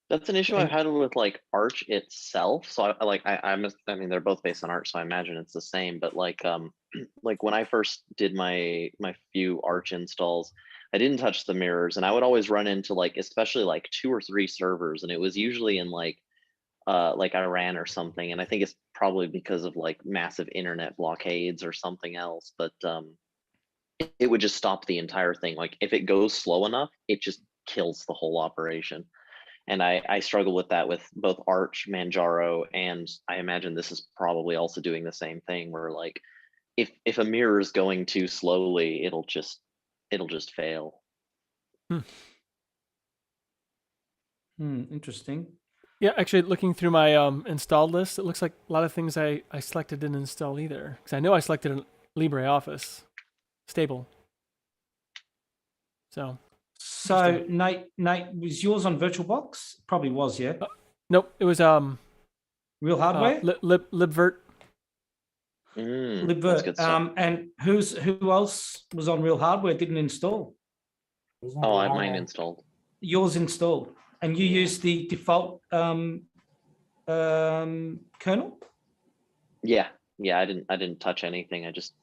That's an issue I've had with like Arch itself. So I mean, they're both based on Arch, so I imagine it's the same. But like when I first did my few Arch installs, I didn't touch the mirrors, and I would always run into like, especially like 2 or 3 servers, and it was usually in like Iran or something. And I think it's probably because of like massive internet blockades or something else. But it would just stop the entire thing. Like if it goes slow enough, it just kills the whole operation. And I struggle with that with both Arch, Manjaro, and I imagine this is probably also doing the same thing, where like if a mirror is going too slowly, it'll just fail. Interesting. Yeah, actually, looking through my installed list, it looks like a lot of things I selected didn't install either. Because I know I selected LibreOffice stable. So Nate, was yours on VirtualBox? Probably was, yeah. Nope, it was Real Hardware. libvirt. Libvirt. And who else was on Real Hardware? Didn't install. Oh, I have mine installed. Yours installed, and you used the default kernel. Yeah. I didn't touch anything. I just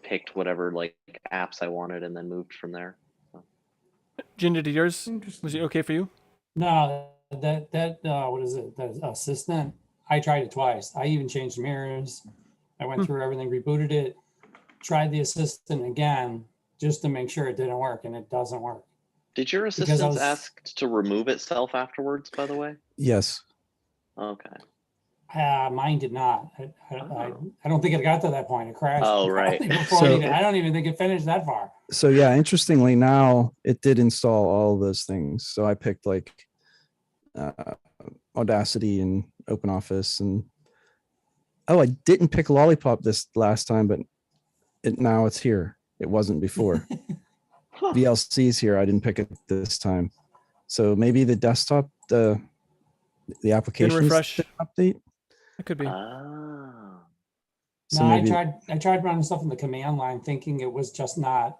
picked whatever like apps I wanted and then moved from there. Ginger, did yours, was it okay for you? No, that what is it? The assistant. I tried it twice. I even changed mirrors. I went through everything, rebooted it, tried the assistant again just to make sure it didn't work, and it doesn't work. Did your assistant ask to remove itself afterwards, by the way? Yes. Okay. Mine did not. I don't think it got to that point. It crashed. Oh, right. I don't even think it finished that far. So yeah, interestingly, now it did install all of those things. So I picked like Audacity and OpenOffice, and I didn't pick Lollipop this last time, but now it's here. It wasn't before. VLC's here. I didn't pick it this time. So maybe the desktop, the application refresh update. It could be. So no, maybe, I tried running stuff in the command line, thinking it was just not,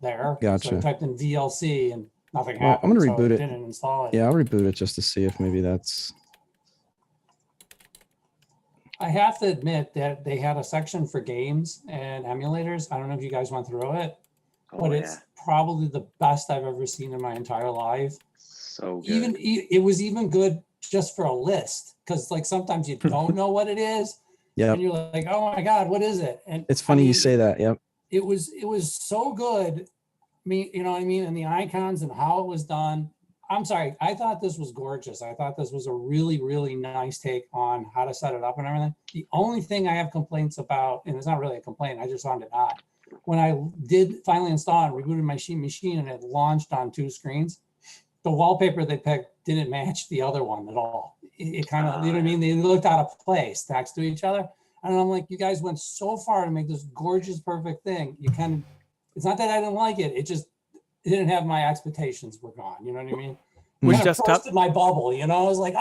there. Gotcha. So I typed in VLC and nothing well, happened. I'm gonna reboot it. Didn't install it. Yeah, I'll reboot it just to see if maybe that's. I have to admit that they had a section for games and emulators. I don't know if you guys went through it, but it's probably the best I've ever seen in my entire life. So good. It was even good just for a list, because like sometimes you don't know what it is. Yeah. And you're like, oh my God, what is it? And It's funny you say that. Yep. It was so good. You know what I mean? And the icons and how it was done. I'm sorry. I thought this was gorgeous. I thought this was a really, really nice take on how to set it up and everything. The only thing I have complaints about, and it's not really a complaint, I just found it odd. When I did finally install and rebooted my machine and it launched on 2 screens, the wallpaper they picked didn't match the other one at all. It kind of, you know what I mean? They looked out of place next to each other. And I'm like, you guys went so far to make this gorgeous, perfect thing. You kind of, it's not that I didn't like it. It just, it didn't have my expectations were gone. You know what I mean? Which Kind of desktop? busted my bubble, you know? I was like,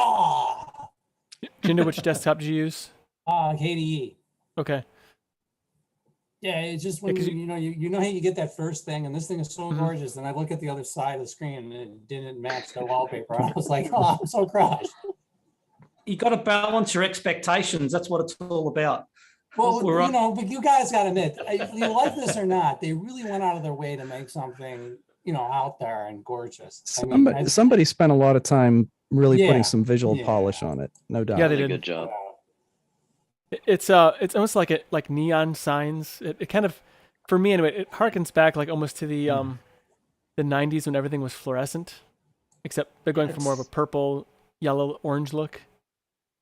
Do you know which desktop did you use? KDE. Okay. Yeah, it's just when you know how you get that first thing, and this thing is so gorgeous, and I look at the other side of the screen and it didn't match the wallpaper. I was like, oh, I'm so crushed. You got to balance your expectations. That's what it's all about. Well, but you guys got to admit, if you like this or not, they really went out of their way to make something, out there and gorgeous. Somebody spent a lot of time really putting some visual Yeah. polish on it, no doubt. Yeah, they Did a did. good job. It's almost like neon signs. It kind of, for me anyway, it harkens back like almost to the 90s when everything was fluorescent, except they're going for more of a purple, yellow, orange look.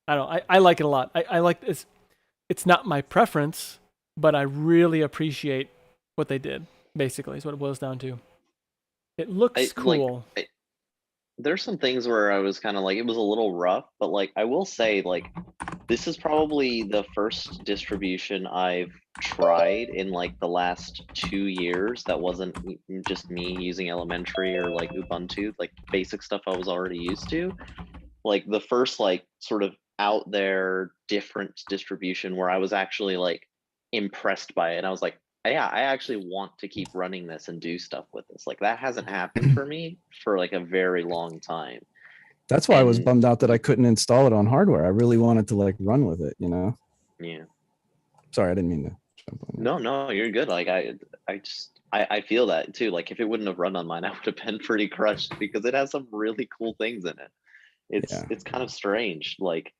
I don't know. I like it a lot. I like this. It's not my preference, but I really appreciate what they did. Basically, is what it boils down to. It looks cool. There's some things where I was kind of like, it was a little rough, but like, I will say, like, this is probably the first distribution I've tried in like the last 2 years that wasn't just me using elementary or like Ubuntu, like basic stuff I was already used to. Like the first like sort of out there different distribution where I was actually like impressed by it. And I was like, yeah, I actually want to keep running this and do stuff with this. Like that hasn't happened for me for like a very long time. That's why I was bummed out that I couldn't install it on hardware. I really wanted to like run with it, Yeah. Sorry, I didn't mean to jump on. No, you're good. Like I feel that too. Like if it wouldn't have run on mine, I would have been pretty crushed because it has some really cool things in it. It's kind of strange. Like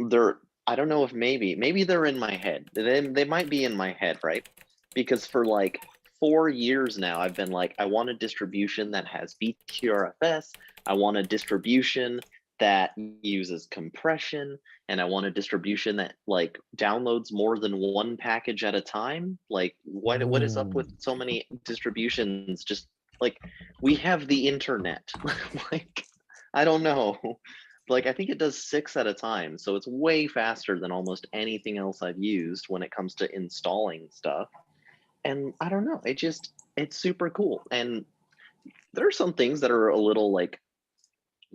I don't know if maybe they're in my head. They might be in my head, right? Because for like 4 years now, I've been like, I want a distribution that has BTRFS. I want a distribution that uses compression, and I want a distribution that like downloads more than 1 package at a time. Like what is up with so many distributions? Just like we have the internet. Like I don't know. Like I think it does 6 at a time, so it's way faster than almost anything else I've used when it comes to installing stuff. And I don't know, it's super cool. And there are some things that are a little like,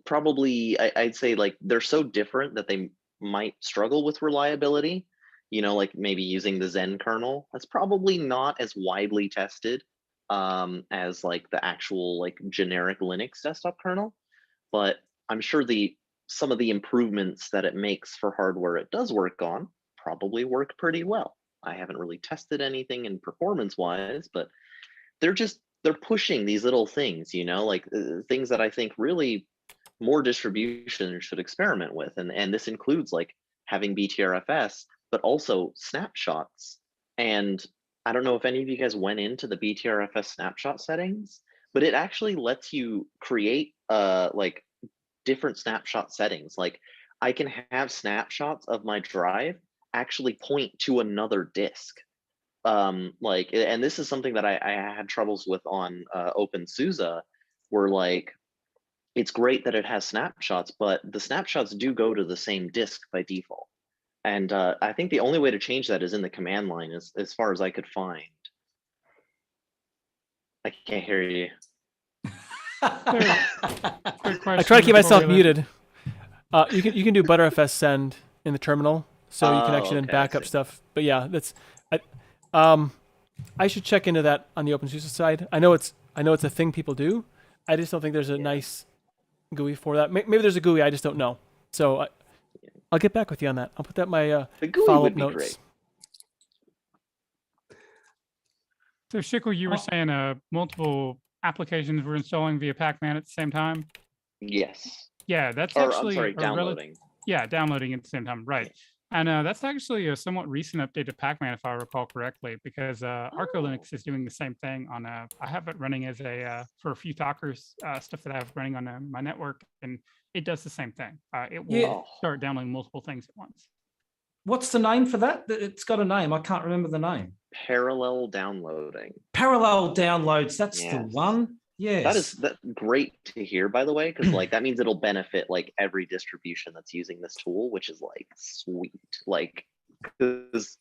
probably I'd say like they're so different that they might struggle with reliability. Like maybe using the Zen kernel, that's probably not as widely tested as like the actual like generic Linux desktop kernel. But I'm sure some of the improvements that it makes for hardware it does work on probably work pretty well. I haven't really tested anything in performance wise, but they're pushing these little things, like things that I think really more distributions should experiment with. And this includes like having BTRFS, but also snapshots. And I don't know if any of you guys went into the BTRFS snapshot settings, but it actually lets you create like different snapshot settings. Like I can have snapshots of my drive actually point to another disk. Like, and this is something that I had troubles with on OpenSUSE, where like, it's great that it has snapshots, but the snapshots do go to the same disk by default. And I think the only way to change that is in the command line, as far as I could find. I can't hear you. I try to keep myself muted. You can do ButterFS send in the terminal, so you can actually then back up stuff. But yeah, I should check into that on the OpenSUSE side. I know it's a thing people do. I just don't think there's a nice GUI for that. Maybe there's a GUI, I just don't know. So I'll get back with you on that. I'll put that in my follow-up notes. Great. So Shikl, you were saying multiple applications were installing via Pacman at the same time? Yes. Yeah, that's Or, actually I'm sorry, downloading. yeah, downloading at the same time, right. And that's actually a somewhat recent update to Pacman, if I recall correctly, because Arco Linux is doing the same thing on I have it running as a for a few Dockers stuff that I have running on my network, and it does the same thing. It will start downloading multiple things at once. What's the name for that? It's got a name. I can't remember the name. Parallel downloading. Parallel downloads. That's the one. Yes. That's great to hear, by the way, because like that means it'll benefit like every distribution that's using this tool, which is like sweet. Like, because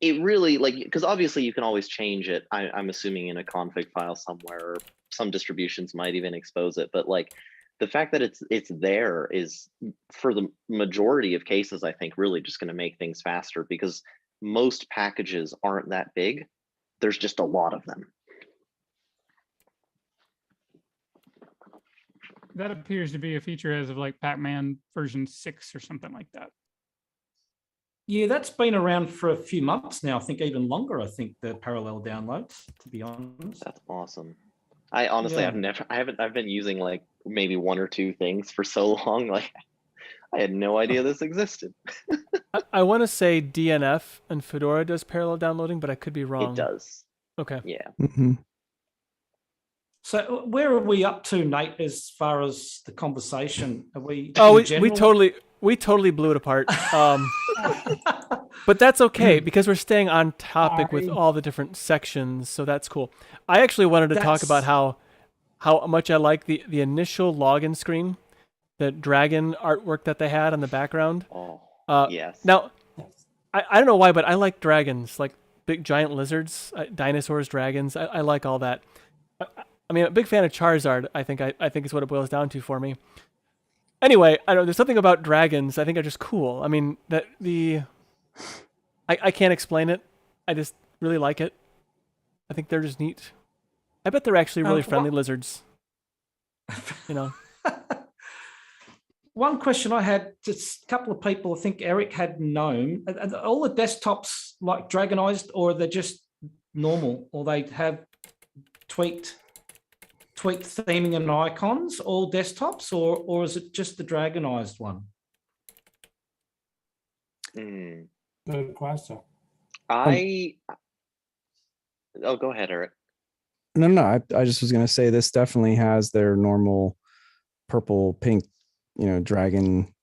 it really because obviously you can always change it. I'm assuming in a config file somewhere, or some distributions might even expose it, but like the fact that it's there is, for the majority of cases, I think really just going to make things faster, because most packages aren't that big. There's just a lot of them. That appears to be a feature as of like Pacman version 6 or something like that. Yeah, that's been around for a few months now. I think even longer. I think the parallel downloads, to be honest. That's awesome. I honestly, I've been using like maybe one or two things for so long. Like I had no idea this existed. I want to say DNF and Fedora does parallel downloading, but I could be wrong. It does. Okay. Yeah. Mm-hmm. So where are we up to, Nate, as far as the conversation? Are we? Oh, we totally blew it apart. But that's okay because we're staying on topic with all the different sections, so that's cool. I actually wanted to talk about how much I like the initial login screen, the dragon artwork that they had on the background. Oh, yes. Now, I don't know why, but I like dragons, like big giant lizards, dinosaurs, dragons. I like all that. I mean, I'm a big fan of Charizard. I think is what it boils down to for me. Anyway, I know there's something about dragons I think are just cool. I mean, I can't explain it. I just really like it. I think they're just neat. I bet they're actually really friendly lizards. You know. One question I had, just a couple of people, I think Eric had known, are all the desktops like dragonized, or are they just normal, or they have tweaked theming and icons, all desktops, or is it just the dragonized one? Good question. Oh, go ahead, Eric. No. I just was going to say this definitely has their normal purple, pink, dragon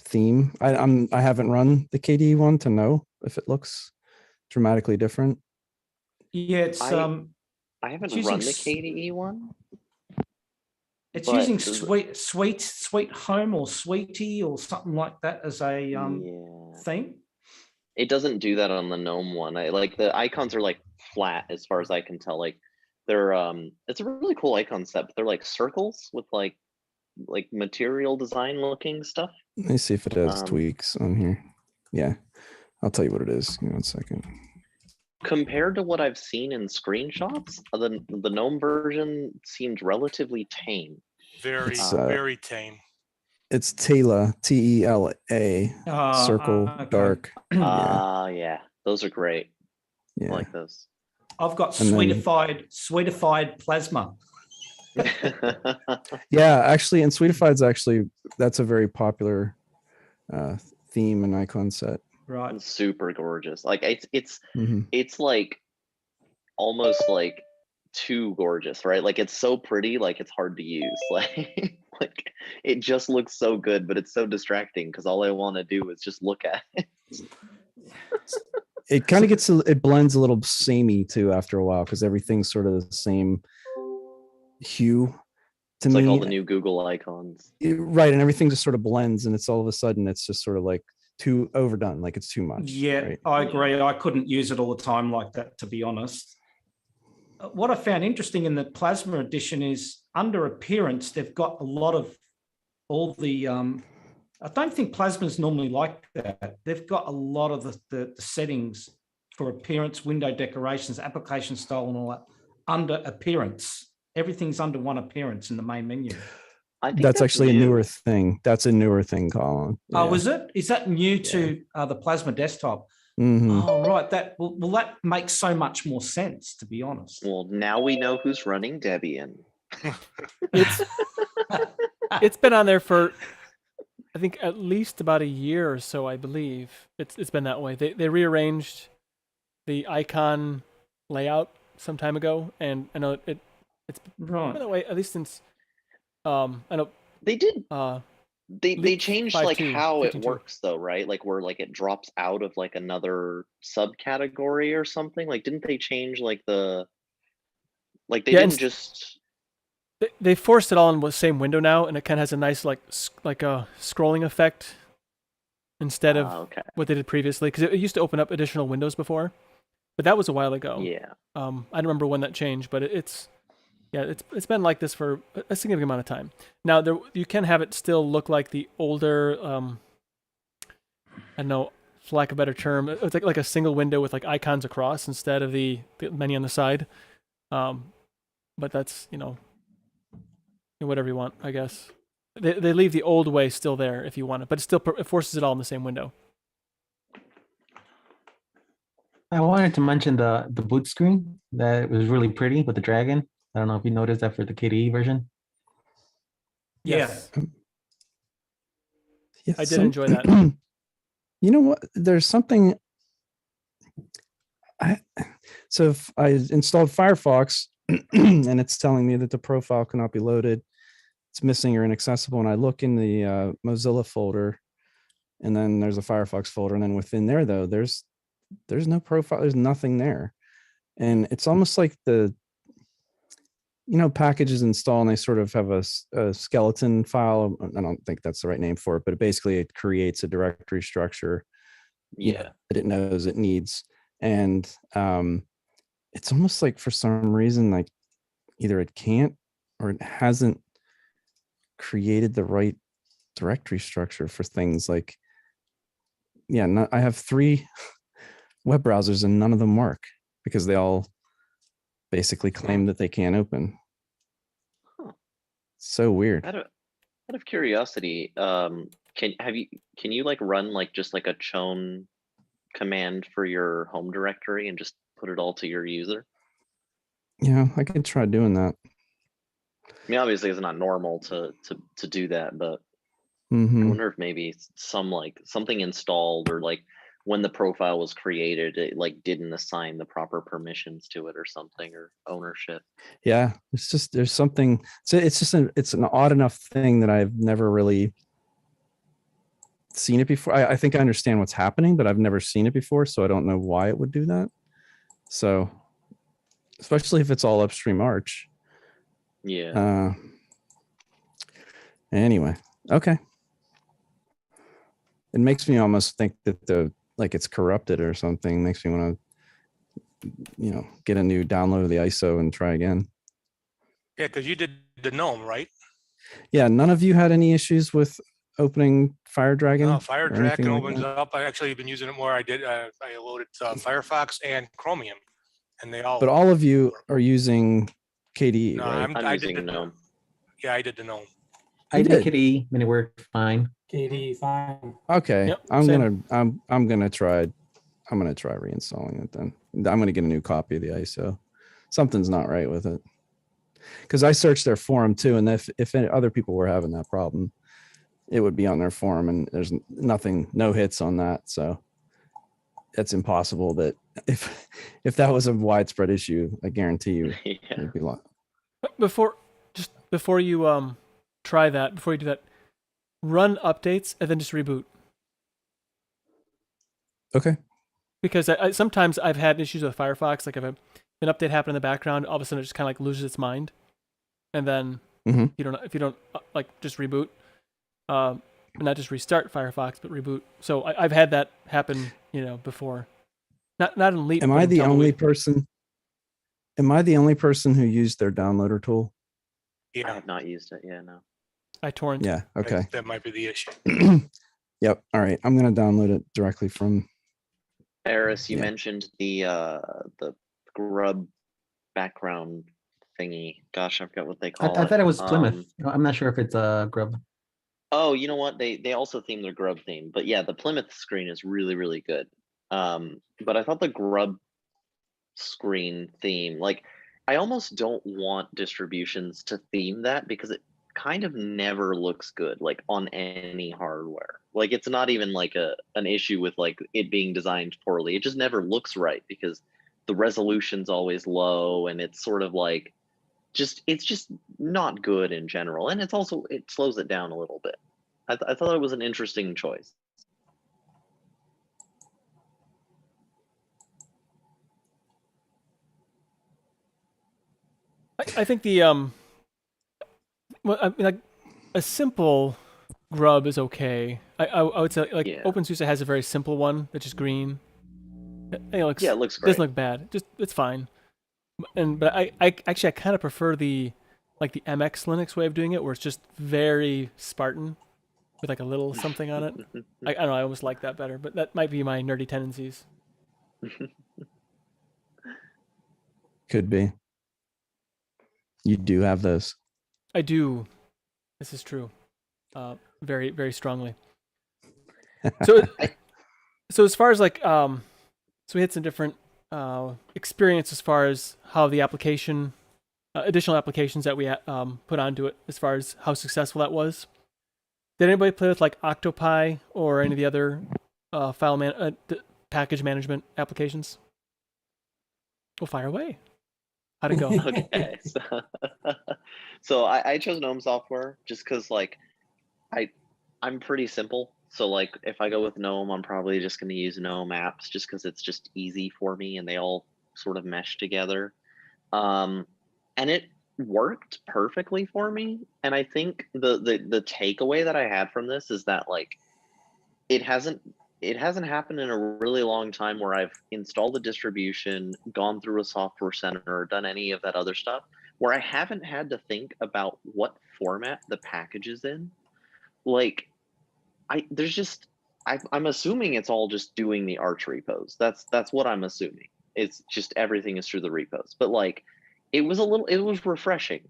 theme. I haven't run the KDE one to know if it looks dramatically different. Yeah, it's I haven't run the KDE one. It's using Sweet Home or Sweetie or something like that as a theme. It doesn't do that on the GNOME one. I like the icons are like flat as far as I can tell. Like they're it's a really cool icon set, but they're like circles with like material design looking stuff. Let me see if it has tweaks on here. Yeah, I'll tell you what it is. Give me 1 second. Compared to what I've seen in screenshots, the GNOME version seemed relatively tame. Very tame. It's Tela, T-E-L-A, circle, dark. Yeah, those are great. Yeah. I like those. I've got Sweetified Plasma. Yeah, actually, and Sweetified's that's a very popular theme and icon set. Right. It's super gorgeous. Like it's like almost like too gorgeous, right? Like it's so pretty, like it's hard to use. Like it just looks so good, but it's so distracting because all I want to do is just look at it. It kind of it blends a little samey too after a while because everything's sort of the same hue to me. Like all the new Google icons. Right, and everything just sort of blends, and it's all of a sudden it's just sort of like too overdone, like it's too much. Yeah, right? I agree. I couldn't use it all the time like that, to be honest. What I found interesting in the Plasma edition is under appearance, they've got a lot of all the, I don't think Plasma's normally like that. They've got a lot of the settings for appearance, window decorations, application style and all that under appearance. Everything's under one appearance in the main menu. I think that's actually new. A newer thing. That's a newer thing, Colin. Yeah. Oh, is it? Is that new to the Plasma desktop? Mm-hmm. Oh, right. That makes so much more sense, to be honest. Well, now we know who's running Debian. It's been on there for I think at least about a year or so, I believe it's been that way. They rearranged the icon layout some time ago, and I know it's been that way at least since I know They did. They Leap changed 5.2, like how it 52. works though, right? Like where like it drops out of like another subcategory or something. Like didn't they change like the like they Yeah, didn't just they forced it all in the same window now, and it kind of has a nice like a scrolling effect instead of okay. what they did previously, because it used to open up additional windows before, but that was a while ago. Yeah. I don't remember when that changed, but it's been like this for a significant amount of time. Now you can have it still look like the older I don't know, for lack of a better term, it's like a single window with like icons across instead of the menu on the side. But that's, whatever you want, I guess. They leave the old way still there if you want it, but it forces it all in the same window. I wanted to mention the boot screen that was really pretty with the dragon. I don't know if you noticed that for the KDE version. Yes. Yeah, I did enjoy that. You know what? There's something. So if I installed Firefox and it's telling me that the profile cannot be loaded, it's missing or inaccessible, and I look in the Mozilla folder, and then there's a Firefox folder, and then within there though, there's no profile, there's nothing there, and it's almost like packages install and they sort of have a skeleton file. I don't think that's the right name for it, but it creates a directory structure that it knows it needs. And it's almost like for some reason, like either it can't or it hasn't created the right directory structure for things like, I have 3 web browsers and none of them work because they all basically claim that they can't open. So weird. Out of curiosity, can you like run like just like a chown command for your home directory and just put it all to your user? Yeah, I could try doing that. I mean, obviously it's not normal to do that, but I wonder if maybe something installed, or like when the profile was created, it like didn't assign the proper permissions to it or something, or ownership. Yeah, there's something. So it's an odd enough thing that I've never really seen it before. I think I understand what's happening, but I've never seen it before, so I don't know why it would do that. So, especially if it's all upstream Arch. Yeah. Anyway, okay. It makes me almost think that it's corrupted or something. Makes me want to, get a new download of the ISO and try again. Yeah, because you did the GNOME, right? Yeah, none of you had any issues with opening FireDragon? No, FireDragon like opens up. I actually been using it more. I loaded Firefox and Chromium, and they all. But all of you are using KDE, No, right? I'm using GNOME. Yeah, I did the GNOME. I did KDE and it worked fine. KDE fine. Okay, Yep, I'm same. gonna try reinstalling it then. I'm gonna get a new copy of the ISO. Something's not right with it. Because I searched their forum too, and if other people were having that problem, it would be on their forum, and there's no hits on that. So that's impossible. That if that was a widespread issue, I guarantee you it'd be a lot. Before you try that, before you do that, run updates and then just reboot. Okay. Because sometimes I've had issues with Firefox, like if an update happened in the background, all of a sudden it just kind of like loses its mind, and then if you don't like just reboot, not just restart Firefox, but reboot. So I've had that happen, before. Not in Leap. Am I the only person? Am I the only person who used their downloader tool? I have not used it. Yeah, no. I torrent. Yeah. Okay. That might be the issue. Yep. All right. I'm gonna download it directly from. Eris, you mentioned the Grub background thingy. Gosh, I forgot what they call it. I thought it was Plymouth. I'm not sure if it's Grub. Oh, you know what? They also theme their Grub theme, but yeah, the Plymouth screen is really, really good. But I thought the Grub screen theme, like, I almost don't want distributions to theme that because it kind of never looks good, like on any hardware. Like it's not even like an issue with like it being designed poorly. It just never looks right because the resolution's always low, and it's sort of like it's just not good in general. And it's also, it slows it down a little bit. I thought it was an interesting choice. I think the well, I mean, like a simple grub is okay. I would say like Yeah. OpenSUSE has a very simple one that's just green. It looks, Yeah, it looks doesn't great. look bad. Just it's fine. But I actually I kind of prefer the like the MX Linux way of doing it, where it's just very Spartan with like a little something on it. I don't know. I almost like that better, but that might be my nerdy tendencies. Could be. You do have those. I do. This is true. Very, very strongly. So, so as far as like, so we had some different experience as far as how the application, additional applications that we put onto it, as far as how successful that was. Did anybody play with like Octopi or any of the other package management applications? Well, fire away. How'd it go? Okay. So I chose GNOME software just because like I'm pretty simple. So like if I go with GNOME, I'm probably just going to use GNOME apps just because it's just easy for me and they all sort of mesh together. And it worked perfectly for me. And I think the takeaway that I had from this is that like it hasn't happened in a really long time where I've installed the distribution, gone through a software center, or done any of that other stuff, where I haven't had to think about what format the package is in. Like, I'm assuming it's all just doing the Arch repos. That's what I'm assuming. It's just everything is through the repos. But like, it was refreshing,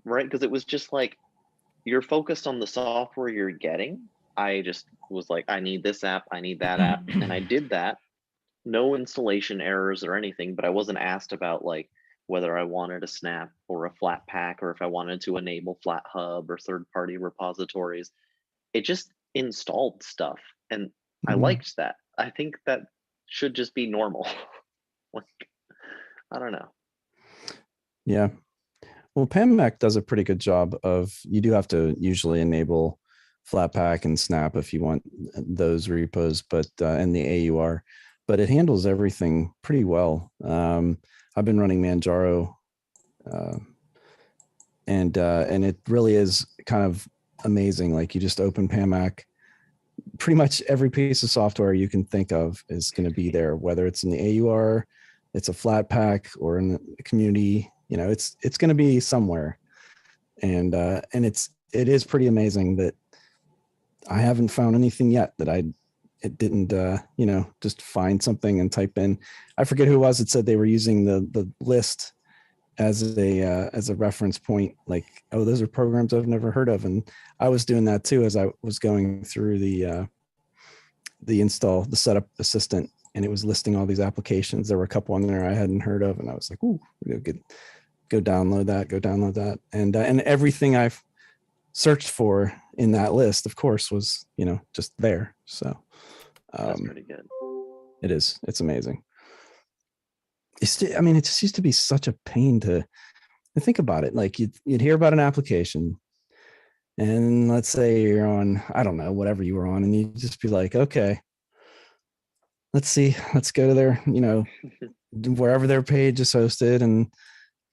right? Because it was just like, you're focused on the software you're getting. I just was like, I need this app, I need that app, and I did that. No installation errors or anything, but I wasn't asked about like whether I wanted a snap or a Flatpak, or if I wanted to enable FlatHub or third-party repositories. It just installed stuff, and I liked that. I think that should just be normal. Like, I don't know. Yeah. Well, PAMMAC does a pretty good job of, you do have to usually enable Flatpak and Snap if you want those repos, but and the AUR, but it handles everything pretty well. I've been running Manjaro, and it really is kind of amazing. Like, you just open PAMMAC, pretty much every piece of software you can think of is going to be there, whether it's in the AUR, it's a Flatpak, or in the community. You know, it's going to be somewhere, and it is pretty amazing that I haven't found anything yet that it didn't just find something and type in. I forget who it was that said they were using the list as a reference point, like, oh, those are programs I've never heard of, and I was doing that too as I was going through the setup assistant, and it was listing all these applications. There were a couple on there I hadn't heard of, and I was like, ooh, go download that. And everything I've searched for in that list, of course, was, just there. So That's pretty good. It is. It's amazing. It just used to be such a pain to think about it. Like, you'd hear about an application, and let's say you're on, I don't know, whatever you were on, and you'd just be like, okay, let's go to their, wherever their page is hosted, and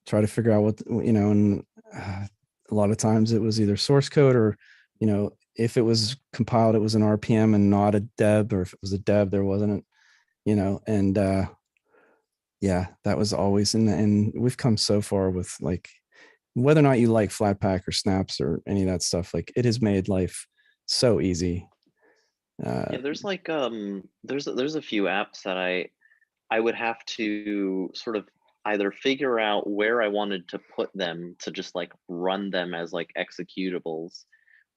try to figure out what, and a lot of times it was either source code, or, if it was compiled, it was an RPM and not a deb, or if it was a deb, there wasn't, and yeah, that was always, and we've come so far with, like, whether or not you like Flatpak or Snaps or any of that stuff, like, it has made life so easy. Yeah, there's like there's a few apps that I would have to sort of either figure out where I wanted to put them to just like run them as like executables,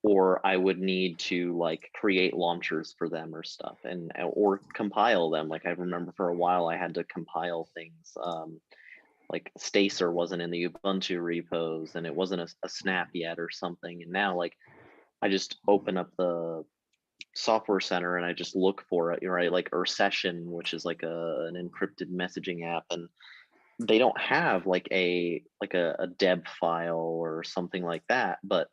or I would need to like create launchers for them or stuff, or compile them. Like, I remember for a while I had to compile things, like Stacer wasn't in the Ubuntu repos and it wasn't a snap yet or something. And now like I just open up the software center and I just look for it, right? Like Session, which is like an encrypted messaging app, and they don't have like a deb file or something like that, but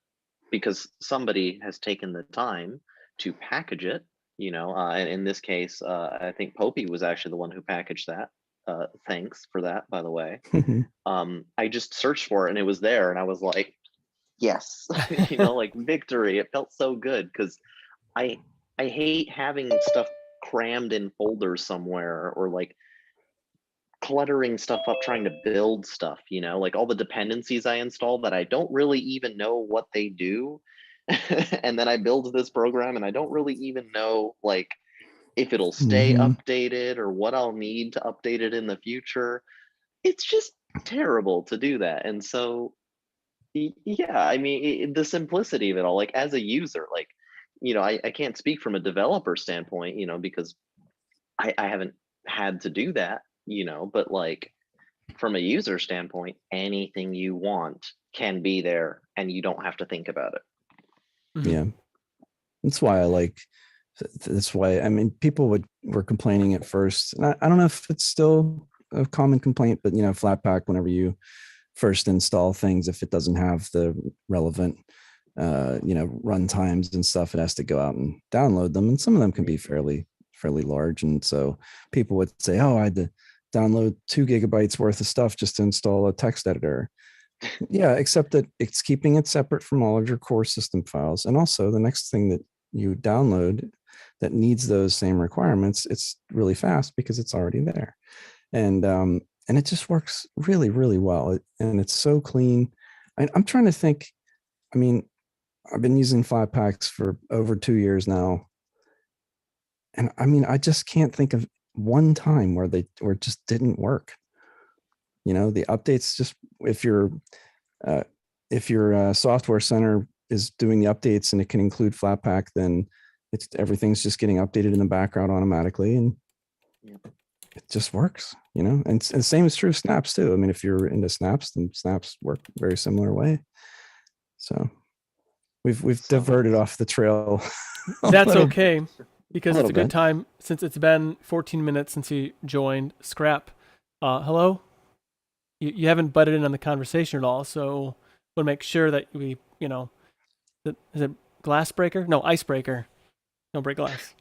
because somebody has taken the time to package it, and in this case, I think Popey was actually the one who packaged that. Thanks for that, by the way. I just searched for it and it was there, and I was like, yes, like victory. It felt so good because I hate having stuff crammed in folders somewhere or like cluttering stuff up trying to build stuff, like all the dependencies I install that I don't really even know what they do. And then I build this program and I don't really even know like if it'll stay updated or what I'll need to update it in the future. It's just terrible to do that. And so, yeah, I mean, the simplicity of it all, like as a user, like, I can't speak from a developer standpoint, because I haven't had to do that, but like from a user standpoint, anything you want can be there and you don't have to think about it. Yeah. That's why I mean, people were complaining at first, and I don't know if it's still a common complaint, but Flatpak, whenever you first install things, if it doesn't have the relevant run times and stuff, it has to go out and download them, and some of them can be fairly large, and so people would say, oh, I had to download 2 gigabytes worth of stuff just to install a text editor. Yeah, except that it's keeping it separate from all of your core system files, and also the next thing that you download that needs those same requirements, it's really fast because it's already there, and it just works really, really well, and it's so clean. I'm trying to think. I mean, I've been using Flatpaks for over 2 years now, and I mean, I just can't think of one time where it just didn't work. The updates, just if your software center is doing the updates and it can include Flatpak, then everything's just getting updated in the background automatically, and it just works, and the same is true of snaps too. I mean, if you're into snaps, then snaps work very similar way. So we've diverted off the trail. That's okay, because it's a good bit. time, since it's been 14 minutes since you joined. Scrap, hello? You haven't butted in on the conversation at all, so we'll make sure that we, is it glass breaker? No, icebreaker. Don't break glass.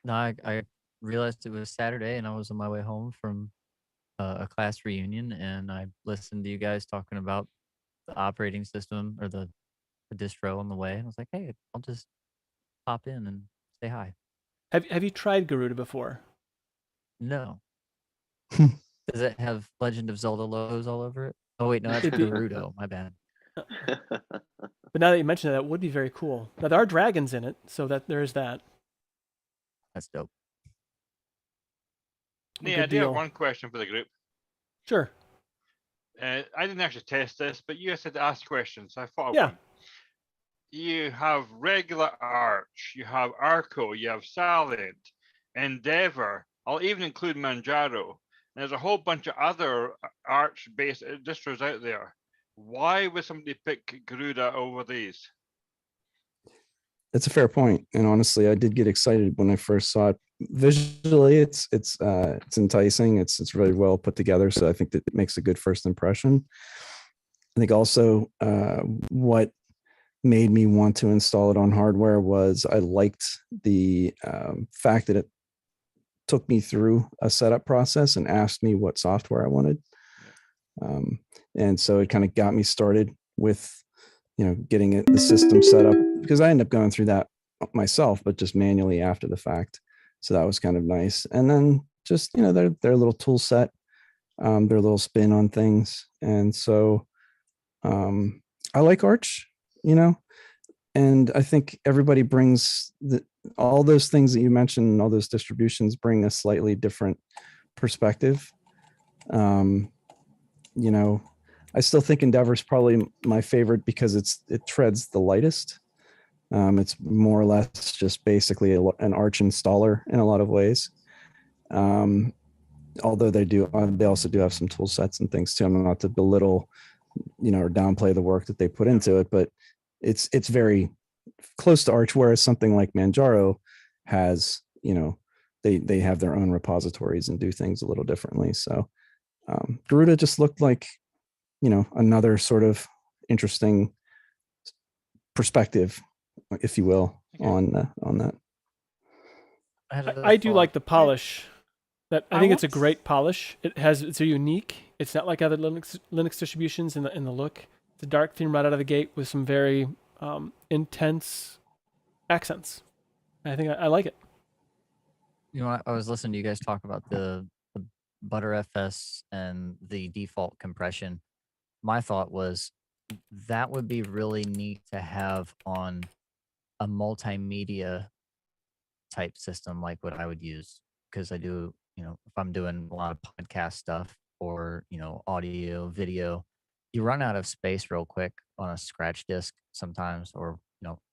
No, I realized it was Saturday and I was on my way home from a class reunion, and I listened to you guys talking about the operating system or the distro on the way. And I was like, hey, I'll just pop in and say hi. Have you tried Garuda before? No. Does it have Legend of Zelda logos all over it? Oh wait, no, that's Garudo. My bad. But now that you mention it, that would be very cool. Now there are dragons in it, so that there is that. That's dope. Yeah, I do have one question for the group. Sure. I didn't actually test this, but you said to ask questions. So I thought of Yeah. one. You have regular Arch, you have Arco, you have Salient, Endeavor. I'll even include Manjaro. There's a whole bunch of other Arch-based distros out there. Why would somebody pick Garuda over these? That's a fair point, and honestly, I did get excited when I first saw it. Visually, it's enticing. It's really well put together, so I think that it makes a good first impression. I think also what made me want to install it on hardware was I liked the fact that it took me through a setup process and asked me what software I wanted. And so it kind of got me started with, getting the system set up, because I ended up going through that myself, but just manually after the fact. So that was kind of nice. And then just, their little tool set, their little spin on things. And so I like Arch, and I think everybody brings all those things that you mentioned, all those distributions bring a slightly different perspective. I still think Endeavor is probably my favorite because it treads the lightest. It's more or less just basically an Arch installer in a lot of ways. although they also do have some tool sets and things too. I'm not to belittle, or downplay the work that they put into it, but it's very close to Arch, whereas something like Manjaro has, they have their own repositories and do things a little differently. So Garuda just looked like, another sort of interesting perspective, if you will, on that. I do like the polish. I think it's a want- great polish. It's a unique. It's not like other Linux distributions in the look. It's a dark theme right out of the gate with some very intense accents. I think I like it. I was listening to you guys talk about the Btrfs and the default compression. My thought was that would be really neat to have on a multimedia type system like what I would use, because I do, if I'm doing a lot of podcast stuff or, audio, video, you run out of space real quick on a scratch disk sometimes, or,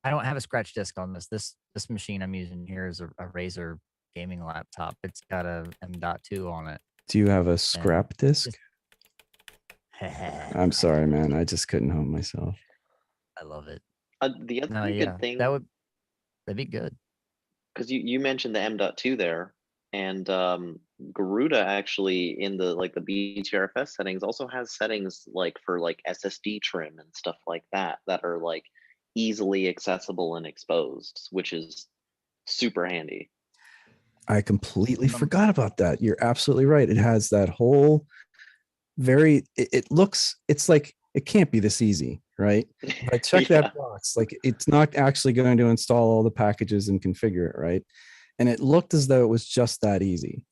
I don't have a scratch disk on this machine I'm using here is a Razer gaming laptop. It's got a M.2 on it. Do you have a scrap disk? I I'm sorry, man. I just couldn't help myself. love it. The other No, good thing, that'd be good. because you mentioned the M.2 there, and Garuda actually in the BTRFS settings also has settings like for SSD trim and stuff like that are like easily accessible and exposed, which is super handy. I completely forgot about that. You're absolutely right. It has that whole it looks, it's like, it can't be this easy, right? But I check Yeah. that box, like it's not actually going to install all the packages and configure it, right? And it looked as though it was just that easy.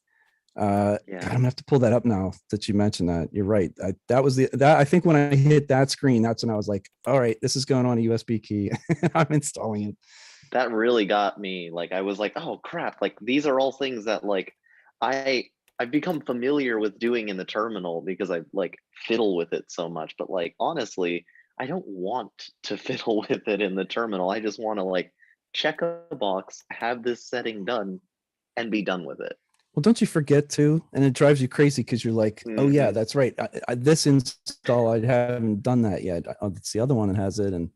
God, I'm gonna have to pull that up now that you mentioned that. You're right. I think when I hit that screen, that's when I was like, all right, this is going on a USB key. I'm installing it. That really got me. Like, I was like, oh crap, like these are all things that I've become familiar with doing in the terminal because I fiddle with it so much. But honestly, I don't want to fiddle with it in the terminal. I just want to check a box, have this setting done, and be done with it. Well, don't you forget to, and it drives you crazy because you're like, oh yeah, that's right. This install, I haven't done that yet. It's the other one that has it, and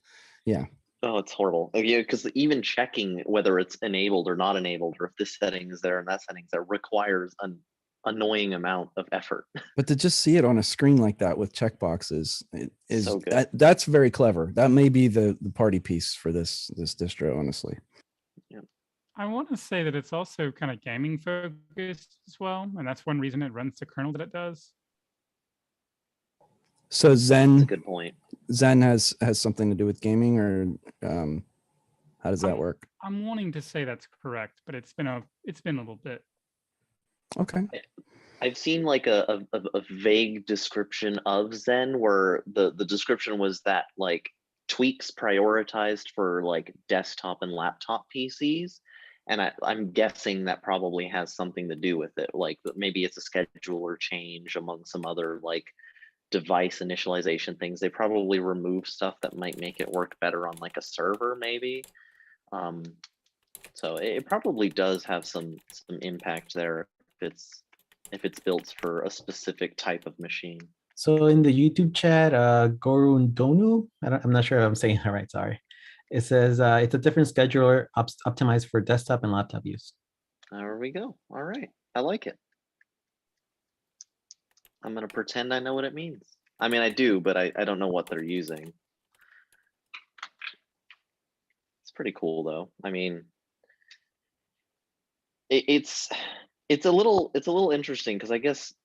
yeah. Oh, it's horrible. Yeah, because even checking whether it's enabled or not enabled, or if this setting is there and that setting's there, requires an annoying amount of effort. But to just see it on a screen like that with checkboxes is So good. That's very clever. That may be the party piece for this distro, honestly. Yeah. I want to say that it's also kind of gaming focused as well, and that's one reason it runs the kernel that it does. So Zen, That's a good point. Zen has something to do with gaming, or how does that work? I'm wanting to say that's correct, but it's been a little bit. Okay. I've seen a vague description of Zen where the description was that tweaks prioritized for desktop and laptop PCs. And I'm guessing that probably has something to do with it. Maybe it's a scheduler change among some other device initialization things. They probably remove stuff that might make it work better on a server, maybe. So it probably does have some impact there if it's built for a specific type of machine. So in the YouTube chat, Gorundonu, I'm not sure if I'm saying that right, sorry. It says it's a different scheduler optimized for desktop and laptop use. There we go. All right. I like it. I'm going to pretend I know what it means. I mean, I do, but I don't know what they're using. It's pretty cool, though. I mean, it's a little interesting because I guess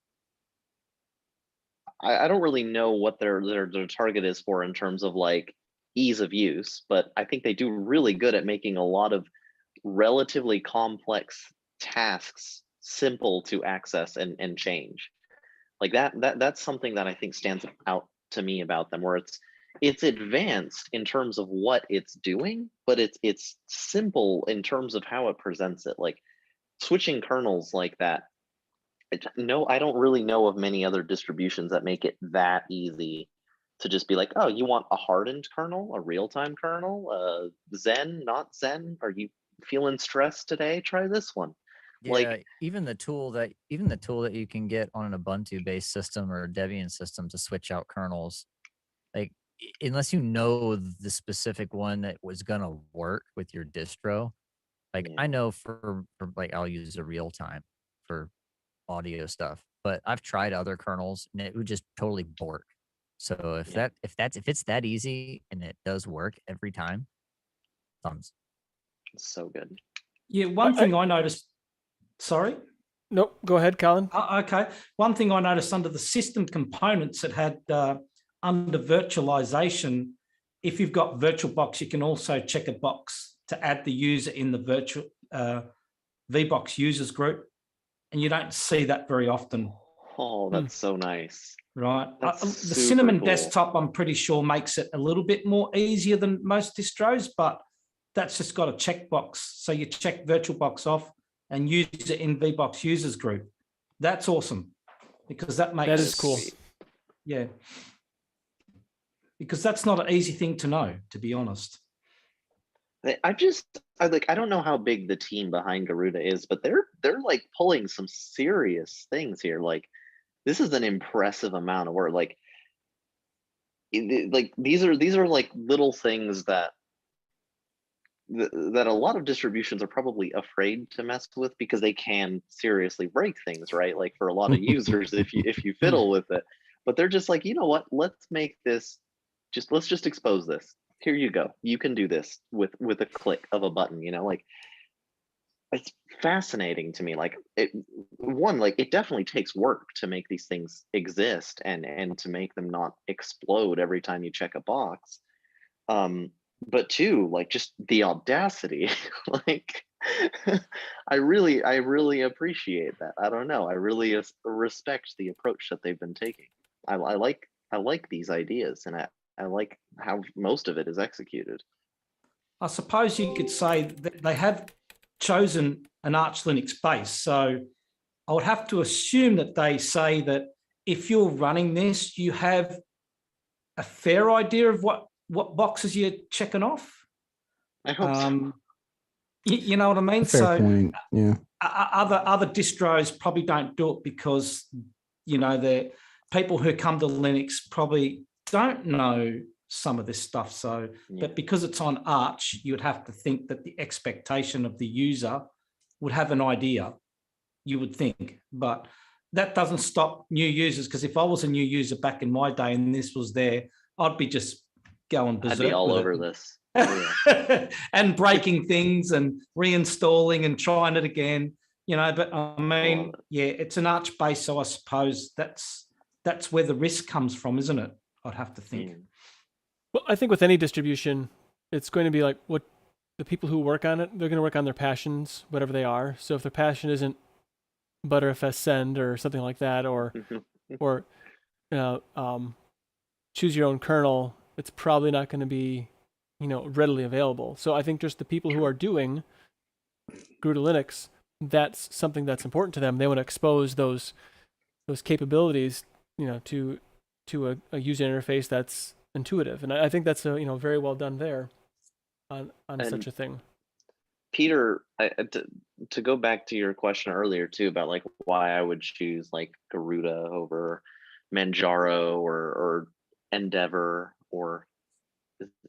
I don't really know what their target is for in terms of ease of use, but I think they do really good at making a lot of relatively complex tasks simple to access and change. That's something that I think stands out to me about them, where it's advanced in terms of what it's doing, but it's simple in terms of how it presents it. Switching kernels like that, I don't really know of many other distributions that make it that easy to just be like, oh, you want a hardened kernel, a real-time kernel, Zen, not Zen? Are you feeling stressed today? Try this one. Yeah, Like, even the tool that you can get on an Ubuntu based system or a Debian system to switch out kernels, like unless you know the specific one that was gonna work with your distro, like yeah, I know for like I'll use a real time for audio stuff, but I've tried other kernels and it would just totally bork. So yeah. if it's that easy and it does work every time, thumbs. It's so good. Yeah, one thing I noticed. Sorry. Nope. Go ahead, Colin. Okay. One thing I noticed under the system components, it had under virtualization, if you've got VirtualBox, you can also check a box to add the user in the virtual VBox users group. And you don't see that very often. Oh, that's so nice. Right. That's The super Cinnamon cool. desktop, I'm pretty sure, makes it a little bit more easier than most distros, but that's just got a checkbox. So you check VirtualBox off and use it in VBox users group. That's awesome because that makes That is cool. Yeah. Because that's not an easy thing to know, to be honest. I don't know how big the team behind Garuda is, but they're like pulling some serious things here. Like, this is an impressive amount of work. Like, these are like little things that a lot of distributions are probably afraid to mess with because they can seriously break things, right? Like, for a lot of users, if you fiddle with it, but they're just like, you know what? Let's make this let's just expose this. Here you go. You can do this with a click of a button, you know, like, it's fascinating to me. Like, it definitely takes work to make these things exist and to make them not explode every time you check a box. But two, like, just the audacity, like, I really appreciate that. I don't know. I really respect the approach that they've been taking. I like these ideas, and I like how most of it is executed. I suppose you could say that they have chosen an Arch Linux base. So I would have to assume that they say that if you're running this, you have a fair idea of what boxes you're checking off. I hope so. You know what I mean? Fair point. Yeah. Other distros probably don't do it because, you know, the people who come to Linux probably don't know some of this stuff. So, Yeah. but because it's on Arch, you would have to think that the expectation of the user would have an idea, you would think. But that doesn't stop new users, because if I was a new user back in my day and this was there, I'd be just going berserk. I'd be all over this. Oh, yeah. And breaking things and reinstalling and trying it again, you know. But I mean, yeah, it's an Arch base, so I suppose that's where the risk comes from, isn't it? I'd have to think. Well, I think with any distribution, it's going to be like what the people who work on it, they're going to work on their passions, whatever they are. So if their passion isn't Btrfs send or something like that, or choose your own kernel, it's probably not going to be, you know, readily available. So I think just the people who are doing Garuda Linux, that's something that's important to them. They want to expose those capabilities, you know, to a user interface that's intuitive, and I think that's very well done there on such a thing. Peter, to go back to your question earlier too about like why I would choose like Garuda over Manjaro or Endeavor or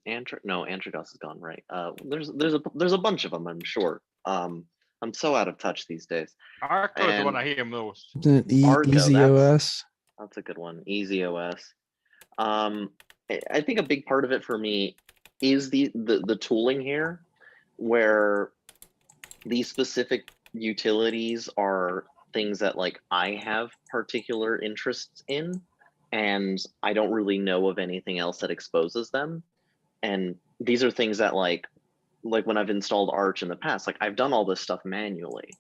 Antrados is gone, right? There's a bunch of them, I'm sure. I'm so out of touch these days. Arco is the one I hear most. Arco, Easy OS. That's a good one. Easy OS. I think a big part of it for me is the tooling here, where these specific utilities are things that like I have particular interests in, and I don't really know of anything else that exposes them. And these are things that like when I've installed Arch in the past, like I've done all this stuff manually,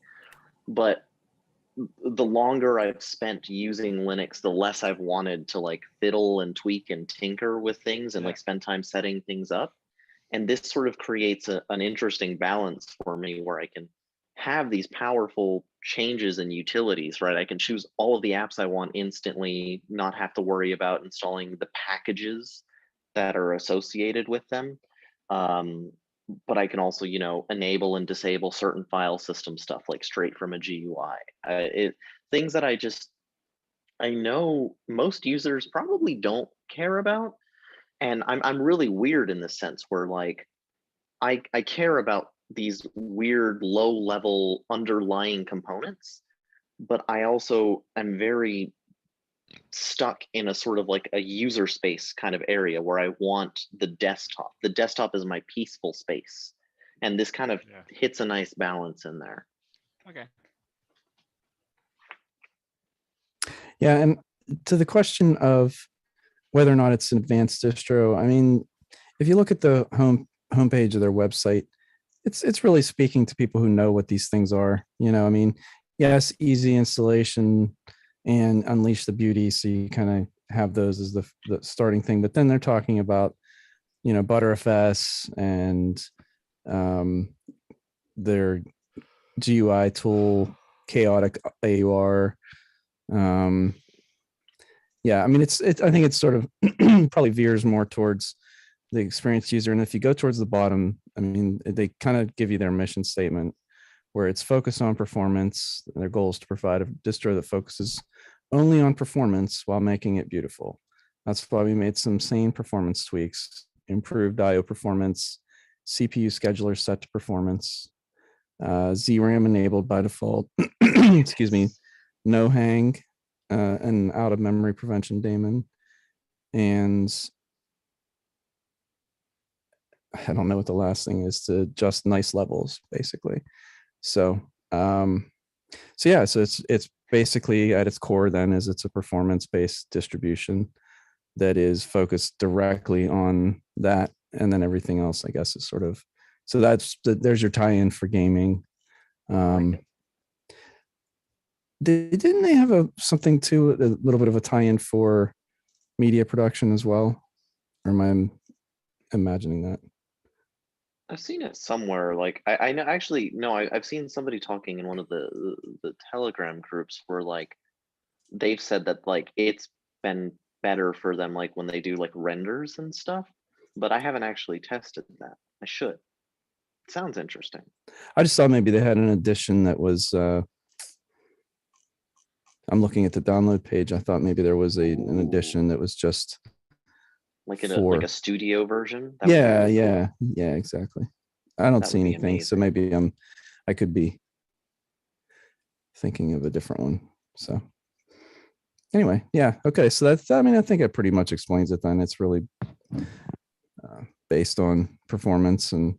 but the longer I've spent using Linux, the less I've wanted to like fiddle and tweak and tinker with things and like spend time setting things up. And this sort of creates an interesting balance for me where I can have these powerful changes in utilities, right? I can choose all of the apps I want instantly, not have to worry about installing the packages that are associated with them. but I can also, you know, enable and disable certain file system stuff like straight from a GUI. Things that I know most users probably don't care about. And I'm really weird in the sense where like I care about these weird low level underlying components, but I also am very stuck in a sort of like a user space kind of area where I want the desktop. The desktop is my peaceful space. And this kind of hits a nice balance in there. Okay. Yeah, and to the question of whether or not it's an advanced distro, I mean, if you look at the homepage of their website, it's really speaking to people who know what these things are. You know, I mean, yes, easy installation and unleash the beauty. So you kind of have those as the starting thing, but then they're talking about, you know, Btrfs and their GUI tool, chaotic AUR. Yeah, I mean, I think it's sort of probably veers more towards the experienced user. And if you go towards the bottom, I mean, they kind of give you their mission statement where it's focused on performance. Their goal is to provide a distro that focuses only on performance while making it beautiful. That's why we made some sane performance tweaks, improved IO performance, CPU scheduler set to performance, ZRAM enabled by default, excuse me, no hang, and out of memory prevention daemon. And I don't know what the last thing is, to just nice levels, basically. So, so it's basically at its core then is it's a performance-based distribution that is focused directly on that, and then everything else, I guess, is sort of, so there's your tie-in for gaming. Didn't they have something too, a little bit of a tie-in for media production as well? Or am I imagining that? I've seen it somewhere. Like I know, actually, no, I've seen somebody talking in one of the Telegram groups where like they've said that like it's been better for them like when they do like renders and stuff, but I haven't actually tested that. I should. It sounds interesting. I just thought maybe they had an edition that was I'm looking at the download page. I thought maybe there was an edition that was just like like a studio version. Yeah, exactly. I don't see anything, so maybe I could be thinking of a different one. So anyway, yeah, okay. So that's, I mean, I think it pretty much explains it then. It's really based on performance, and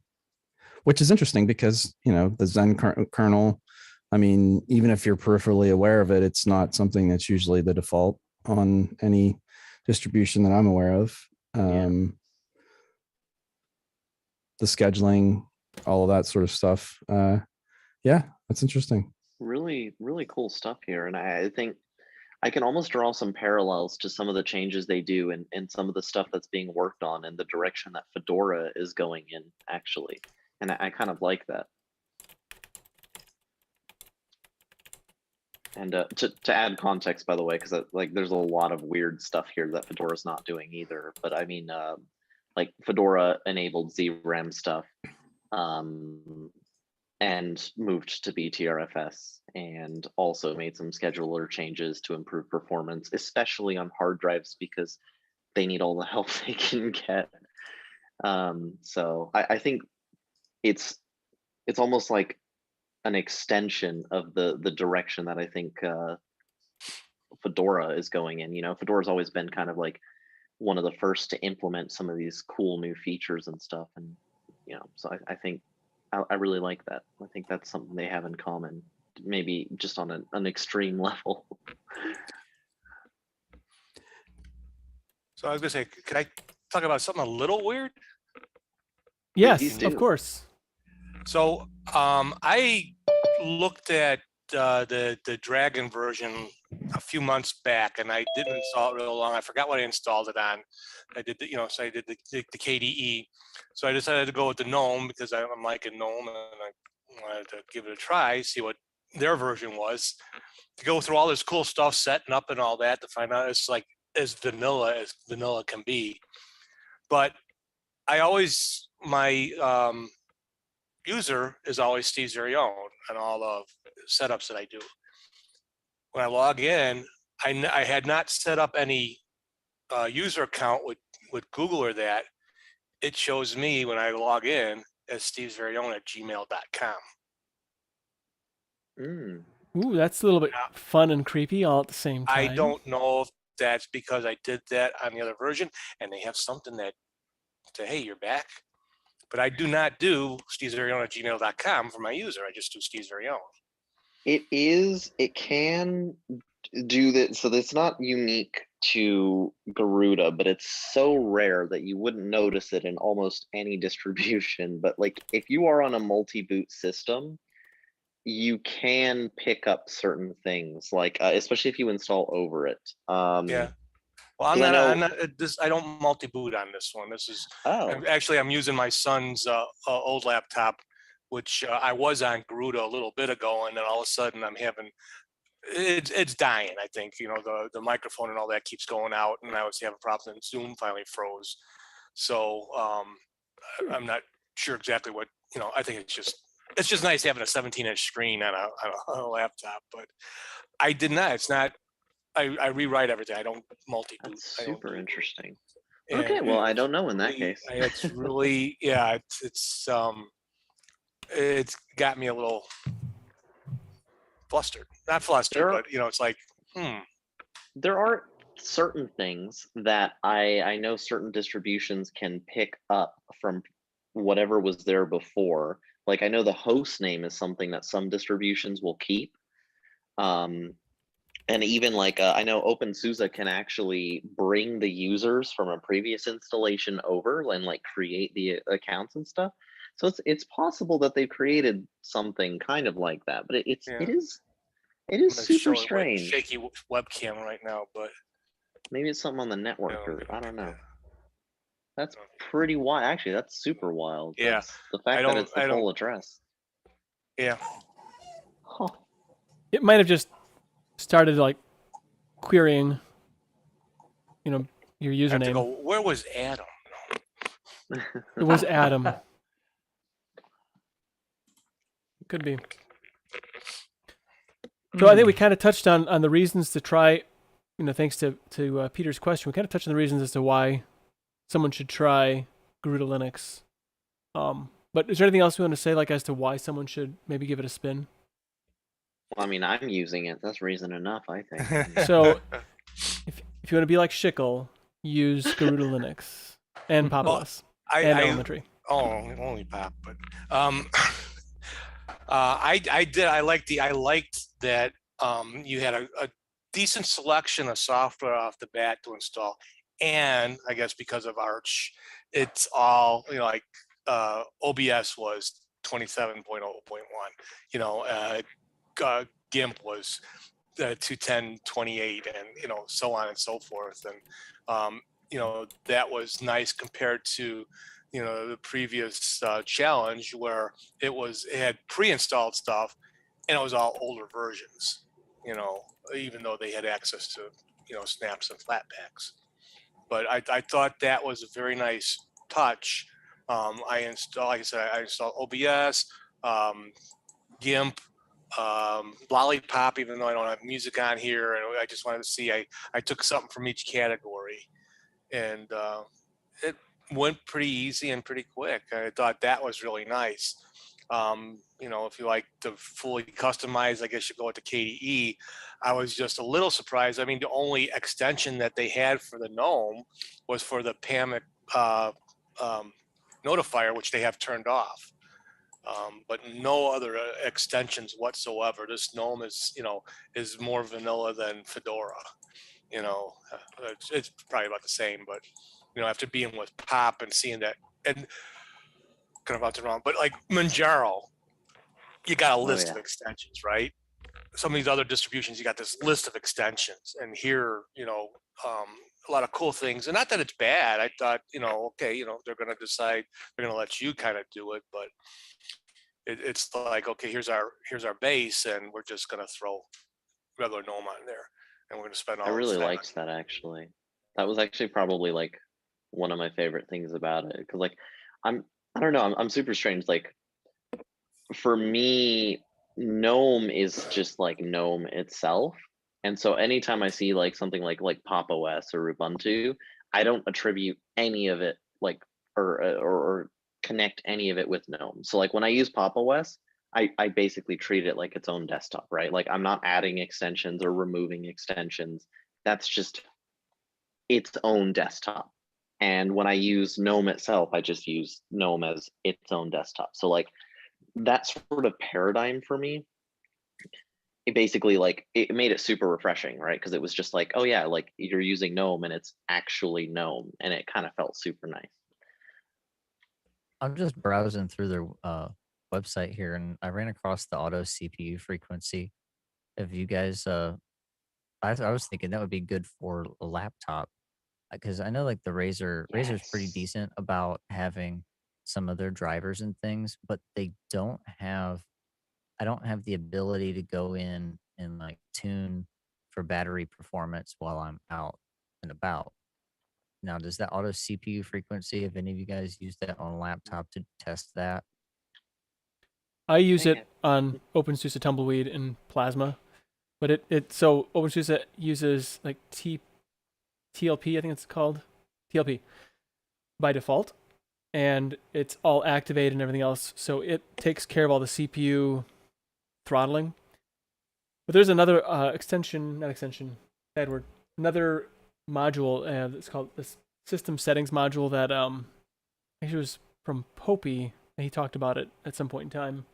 which is interesting because, you know, the Zen kernel, I mean, even if you're peripherally aware of it, it's not something that's usually the default on any distribution that I'm aware of. The scheduling, all of that sort of stuff. Yeah, that's interesting. Really, really cool stuff here. And I think I can almost draw some parallels to some of the changes they do and some of the stuff that's being worked on and the direction that Fedora is going in, actually. And I kind of like that. And to add context, by the way, because like there's a lot of weird stuff here that Fedora's not doing either. But I mean, like Fedora enabled ZRAM stuff and moved to BTRFS, and also made some scheduler changes to improve performance, especially on hard drives because they need all the help they can get. So I think it's almost like an extension of the direction that I think Fedora is going in. You know, Fedora's always been kind of like one of the first to implement some of these cool new features and stuff. And, you know, so I think I really like that. I think that's something they have in common, maybe just on an extreme level. So I was gonna say, could I talk about something a little weird? Yes, of course. So I looked at the Dragon version a few months back, and I didn't install it real long. I forgot what I installed it on. I did, so I did the KDE. So I decided to go with the GNOME because I'm like a GNOME, and I wanted to give it a try, see what their version was. To go through all this cool stuff, setting up and all that, to find out it's like as vanilla can be. But I always, my user is always Steve's very own on all the setups that I do. When I log in, I had not set up any user account with Google or that. It shows me when I log in as Steve's very own at gmail.com. Mm. Ooh, that's a little bit fun and creepy all at the same time. I don't know if that's because I did that on the other version and they have something that say, hey, you're back. But I do not do Steve's very own at gmail.com for my user. I just do Steve's very own. It can do that. So that's not unique to Garuda, but it's so rare that you wouldn't notice it in almost any distribution. But like if you are on a multi-boot system, you can pick up certain things, like especially if you install over it. Yeah. Well, I'm not this. I don't multi-boot on this one. This is actually I'm using my son's old laptop, which I was on Garuda a little bit ago, and then all of a sudden I'm having it's dying. I think the microphone and all that keeps going out, and I was having problems. And Zoom finally froze, so I'm not sure exactly what I think it's just nice having a 17-inch screen on a laptop, but I did not. It's not. I rewrite everything. I don't multi-boot. That's super interesting. And okay, well, I don't know in that case. It's really, yeah, it's got me a little flustered. Not flustered, but it's like, There are certain things that I know certain distributions can pick up from whatever was there before. Like I know the host name is something that some distributions will keep. And even like I know OpenSUSE can actually bring the users from a previous installation over and like create the accounts and stuff. So it's possible that they've created something kind of like that, but it is super strange. Shaky webcam right now, but maybe it's something on the network or I don't know. That's pretty wild. Actually, that's super wild. Yeah, that's the fact that it's the full address. Yeah. Huh. It might have just started like querying, your username. I have to go, where was Adam? It was Adam. Could be. So I think we kind of touched on the reasons to try, thanks to Peter's question, we kind of touched on the reasons as to why someone should try Garuda Linux. But is there anything else you want to say, like as to why someone should maybe give it a spin? Well, I mean, I'm using it. That's reason enough, I think. So if you want to be like Schickel, use Garuda Linux and Pop!OS and Elementary. Only Pop, but I liked that you had a decent selection of software off the bat to install, and I guess because of Arch, it's all like OBS was 27.0.1, GIMP was 210.28, and so on and so forth, and that was nice compared to the previous challenge where it had pre-installed stuff and it was all older versions, even though they had access to snaps and flatpaks. But I thought that was a very nice touch. I installed OBS, GIMP, Lollipop, even though I don't have music on here, and I just wanted to see. I took something from each category, and it went pretty easy and pretty quick. I thought that was really nice. If you like to fully customize, I guess you go with the KDE. I was just a little surprised. I mean, the only extension that they had for the GNOME was for the Pacman notifier, which they have turned off. But no other extensions whatsoever. This GNOME is more vanilla than Fedora. It's probably about the same, but after being with Pop and seeing that, and kind of out to wrong, but like Manjaro, you got a list of extensions, right? Some of these other distributions, you got this list of extensions, and here, a lot of cool things. And not that it's bad. I thought, okay, they're going to decide, they're going to let you kind of do it, but it's like, okay, here's our base, and we're just going to throw regular GNOME on there, and we're going to spend all. I really liked that, actually. That was actually probably like one of my favorite things about it, because like I don't know, I'm super strange. Like for me, GNOME is just like GNOME itself. And so anytime I see like something like Pop! OS or Ubuntu, I don't attribute any of it like or connect any of it with GNOME. So like when I use Pop! OS, I basically treat it like its own desktop, right? Like I'm not adding extensions or removing extensions. That's just its own desktop. And when I use GNOME itself, I just use GNOME as its own desktop. So like that sort of paradigm for me, it basically like it made it super refreshing, right? Because it was just like, oh yeah, like you're using GNOME and it's actually GNOME, and it kind of felt super nice. I'm just browsing through their website here, and I ran across the auto CPU frequency. If you guys, I was thinking that would be good for a laptop, because I know like the Razer's pretty Yes. decent about having some of their drivers and things, but they don't have. I don't have the ability to go in and like tune for battery performance while I'm out and about. Now, does that auto CPU frequency, if any of you guys use that on a laptop to test that? I use Dang it on OpenSUSE Tumbleweed and Plasma, but so OpenSUSE uses like TLP, I think it's called TLP by default, and it's all activated and everything else, so it takes care of all the CPU throttling. But there's another another module that's called this system settings module that actually was from Popey, and he talked about it at some point in time.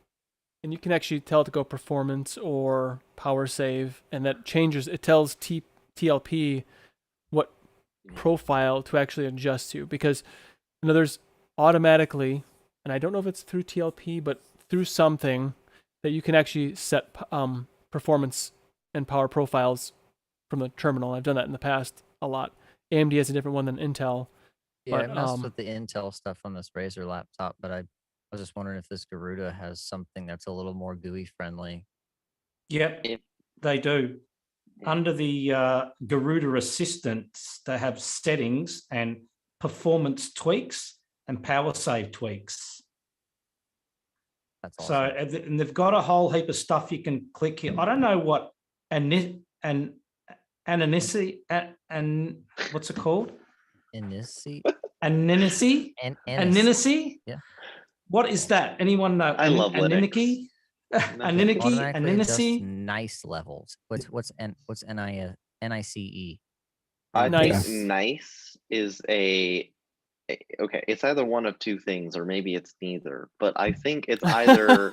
And you can actually tell it to go performance or power save, and that changes. It tells TLP what profile to actually adjust to, because there's automatically, and I don't know if it's through TLP, but through something that you can actually set performance and power profiles from the terminal. I've done that in the past a lot. AMD has a different one than Intel. Yeah, But, I messed with the Intel stuff on this Razer laptop, but I was just wondering if this Garuda has something that's a little more GUI friendly. Yep, they do. Under the Garuda Assistants, they have settings and performance tweaks and power save tweaks. That's So, awesome. and they've got a whole heap of stuff you can click here. I don't know what and what's it called? Inici? Aninici? Aninici? Yeah. What is that? Anyone know? I love Linux. Aninici? Automatically adjusts Aninici? nice levels. What's NICE? I Nice. think nice is okay, it's either one of two things, or maybe it's neither, but I think it's either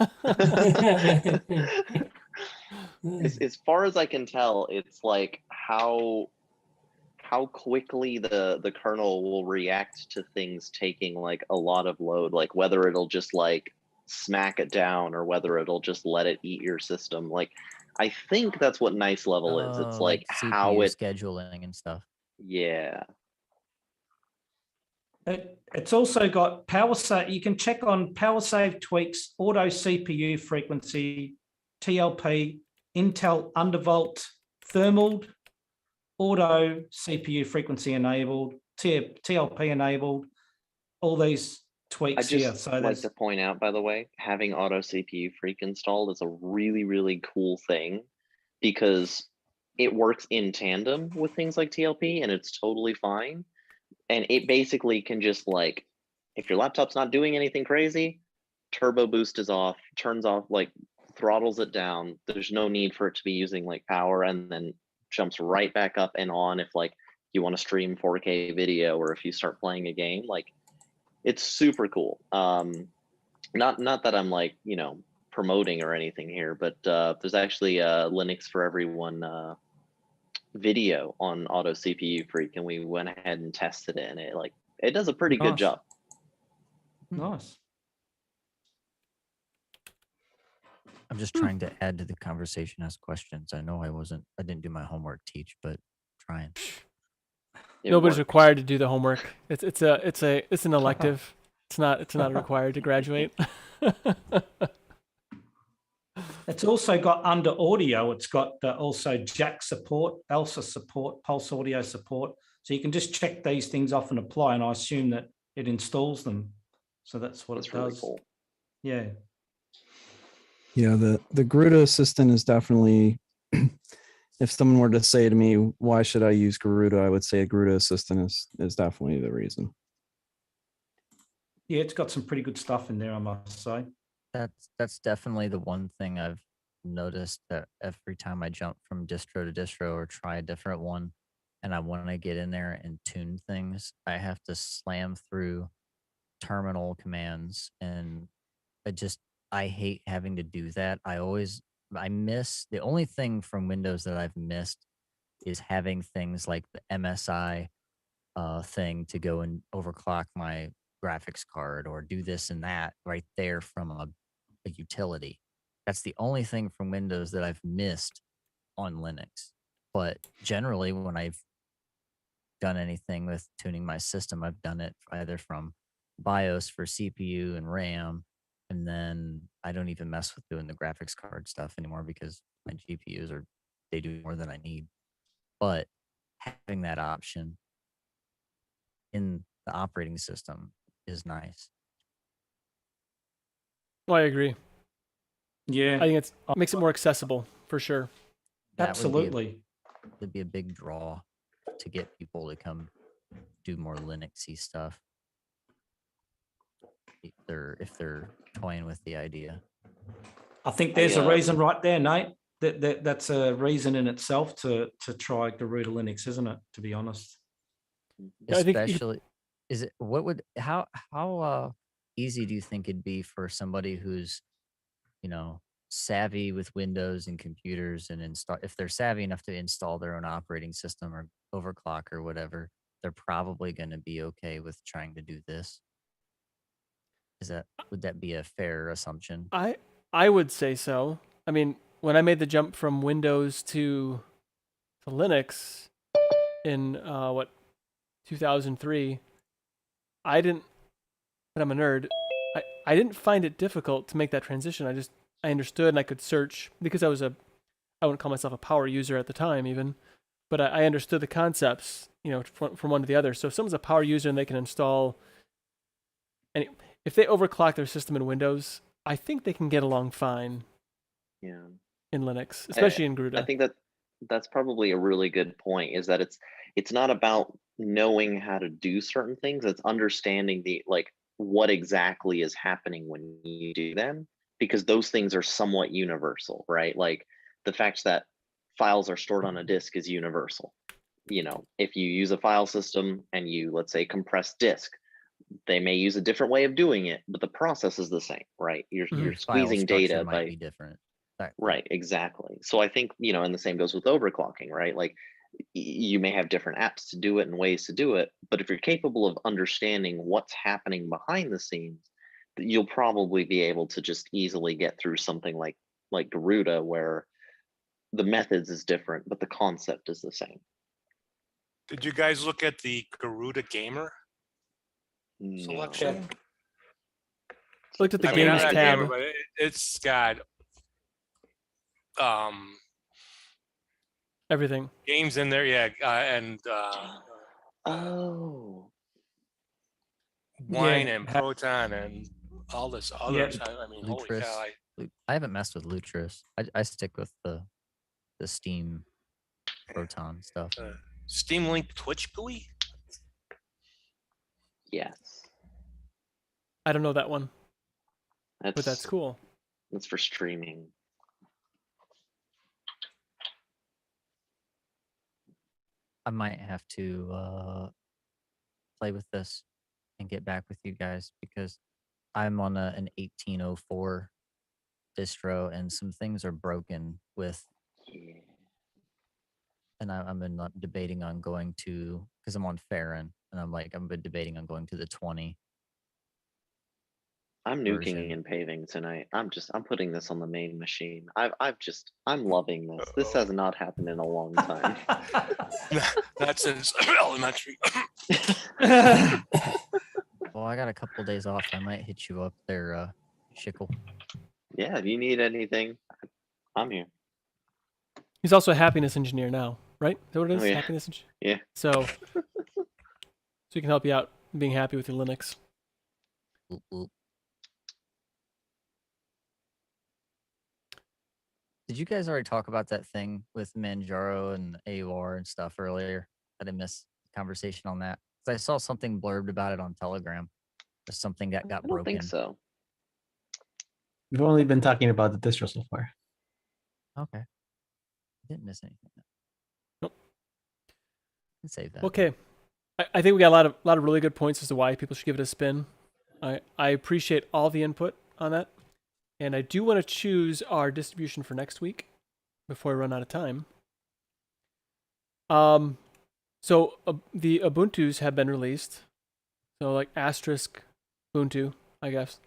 as far as I can tell, it's like how quickly the kernel will react to things taking like a lot of load, like whether it'll just like smack it down or whether it'll just let it eat your system. Like I think that's what nice level is. It's like how CPU it scheduling and stuff. Yeah. It's also got power save. You can check on power save tweaks, auto CPU frequency, TLP, Intel undervolt, thermal, auto CPU frequency enabled, TLP enabled, all these tweaks I here. just So like to point out, by the way, having auto CPU freak installed is a really, really cool thing, because it works in tandem with things like TLP and it's totally fine. And it basically can just like, if your laptop's not doing anything crazy, turbo boost is off, turns off, like throttles it down. There's no need for it to be using like power, and then jumps right back up and on if like you want to stream 4K video or if you start playing a game. Like it's super cool. Not that I'm like, you know, promoting or anything here, but there's actually a Linux for Everyone video on auto CPU freak, and we went ahead and tested it, and it does a pretty good job. Nice. I'm just trying to add to the conversation, ask questions. I know I didn't do my homework, teach, but trying. Nobody's required to do the homework. It's an elective. It's not required to graduate. It's also got under audio, it's got also jack support, ELSA support, pulse audio support. So you can just check these things off and apply, and I assume that it installs them. So that's what it does. Really cool. Yeah. Yeah, the Garuda assistant is definitely, if someone were to say to me, why should I use Garuda? I would say Garuda assistant is definitely the reason. Yeah, it's got some pretty good stuff in there, I must say. That's definitely the one thing I've noticed, that every time I jump from distro to distro or try a different one, and I want to get in there and tune things, I have to slam through terminal commands, and I hate having to do that. I miss the only thing from Windows that I've missed is having things like the MSI thing to go and overclock my graphics card or do this and that right there from a utility. That's the only thing from Windows that I've missed on Linux. But generally, when I've done anything with tuning my system, I've done it either from BIOS for CPU and RAM, and then I don't even mess with doing the graphics card stuff anymore because my GPUs they do more than I need. But having that option in the operating system is nice. Well, I agree. Yeah, I think it makes it more accessible for sure. absolutely. It'd be a big draw to get people to come do more Linuxy stuff if they're toying with the idea. I think there's a reason right there, Nate. That's a reason in itself to try Garuda Linux, isn't it? To be honest. Yeah, I think Especially, how easy do you think it'd be for somebody who's, savvy with Windows and computers and if they're savvy enough to install their own operating system or overclock or whatever, they're probably going to be okay with trying to do this. Would that be a fair assumption? I would say so. I mean, when I made the jump from Windows to Linux in 2003, I didn't. But I'm a nerd. I didn't find it difficult to make that transition. I understood and I could search because I wouldn't call myself a power user at the time even, but I understood the concepts, from one to the other. So if someone's a power user and they can install, and if they overclock their system in Windows, I think they can get along fine. Yeah. In Linux, especially in Garuda. I think that's probably a really good point, is that it's not about knowing how to do certain things, it's understanding what exactly is happening when you do them, because those things are somewhat universal, right? Like the fact that files are stored on a disk is universal. If you use a file system and you, let's say, compress disk, they may use a different way of doing it, but the process is the same, right? You're squeezing data might be different. Right, exactly. So I think, and the same goes with overclocking, right? Like you may have different apps to do it and ways to do it, but if you're capable of understanding what's happening behind the scenes, you'll probably be able to just easily get through something like Garuda, where the methods is different, but the concept is the same. Did you guys look at the Garuda Gamer selection? Looked at the I'm games not a tab. gamer, but it's got everything. Games in there, yeah, and Wine and Proton and all this other stuff. I mean, holy cow! I haven't messed with Lutris. I stick with the Steam Proton stuff. Steam Link Twitch GUI? Yes. I don't know that one. But that's cool. That's for streaming. I might have to play with this and get back with you guys, because I'm on an 1804 distro and some things are broken with. And I'm debating on going to, because I'm on Farron, and I'm debating on going to the 20. I'm nuking and paving tonight. I'm putting this on the main machine. I'm loving this. This has not happened in a long time. Not since elementary. Well, I got a couple of days off. I might hit you up there, Shickle. Yeah, if you need anything, I'm here. He's also a happiness engineer now, right? Is that what it is? Oh, yeah. Happiness engineer? Yeah. So he can help you out being happy with your Linux. Did you guys already talk about that thing with Manjaro and AUR and stuff earlier? I didn't miss conversation on that. 'Cause I saw something blurbed about it on Telegram. Or something that got I don't think broken. so. We've only been talking about the distro so far. Okay. Didn't miss anything. Nope. Can save that. Okay. I think we got a lot of really good points as to why people should give it a spin. I appreciate all the input on that. And I do want to choose our distribution for next week before we run out of time. So the Ubuntus have been released. So like asterisk Ubuntu, I guess.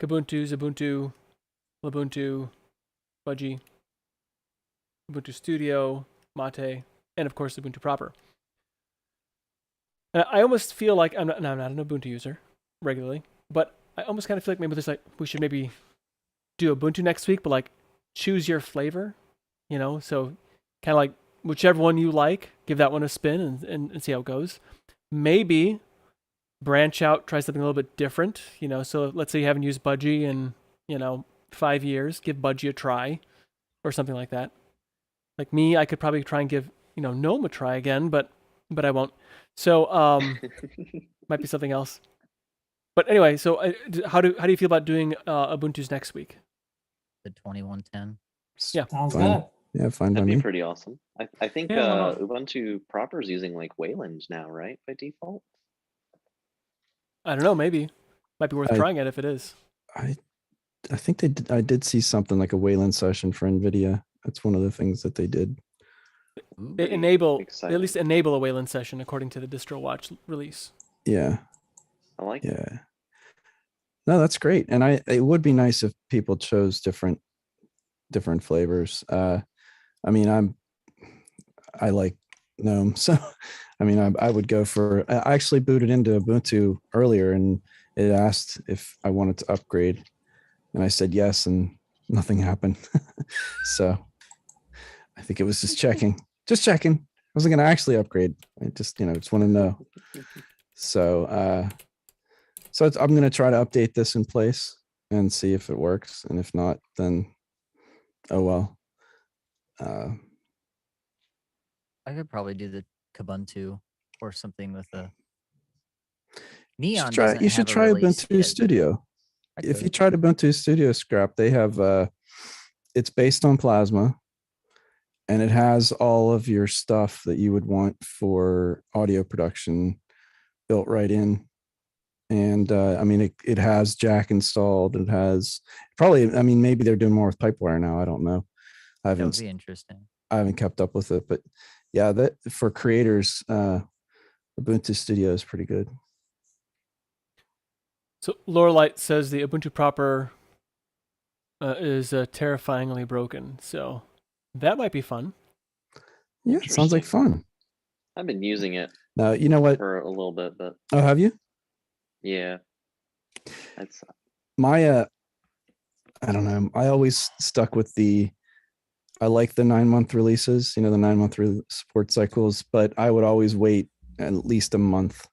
Kubuntu's, Ubuntu, Ubuntu, Budgie, Ubuntu Studio, Mate, and of course Ubuntu proper. And I almost feel like I'm not an Ubuntu user regularly, but I almost kind of feel like maybe we should maybe do Ubuntu next week, but like choose your flavor, so kind of like whichever one you like, give that one a spin and see how it goes. Maybe branch out, try something a little bit different, so let's say you haven't used Budgie in, 5 years, give Budgie a try or something like that. Like me, I could probably try and give, GNOME a try again, but I won't. So might be something else. But anyway, so how do you feel about doing Ubuntu's next week? The 2110. Yeah. Sounds Fine. good. Yeah, fine by That'd be me. pretty awesome. I think Yeah. Ubuntu proper is using like Wayland now, right? By default. I don't know, maybe. Might be worth I- trying it if it is. I think they did. I did see something like a Wayland session for NVIDIA. That's one of the things that they did. Ooh. They at least enable a Wayland session according to the DistroWatch release. Yeah, I like it. yeah. No, that's great. And it would be nice if people chose different flavors. I mean, I like GNOME, so I mean, I would go for. I actually booted into Ubuntu earlier, and it asked if I wanted to upgrade, and I said yes, and nothing happened. So I think it was just checking. I wasn't going to actually upgrade. I just want to know. So I'm going to try to update this in place and see if it works. And if not, then, oh well. I could probably do the Kubuntu or something with a You Neon. should try Ubuntu Studio. If you tried Ubuntu Studio Scrap, they have, it's based on Plasma. And it has all of your stuff that you would want for audio production built right in. And I mean, it has Jack installed. It has probably, I mean, maybe they're doing more with Pipewire now. I don't know. That would be interesting. I haven't kept up with it, but yeah, that for creators, Ubuntu Studio is pretty good. So Lorelight says the Ubuntu proper is terrifyingly broken. So that might be fun. Yeah, it sounds like fun. I've been using it Now, you know what? for a little bit, but Oh, have you? yeah, that's My, I don't know. I always stuck with I like the 9-month releases, the 9-month support cycles, but I would always wait at least a month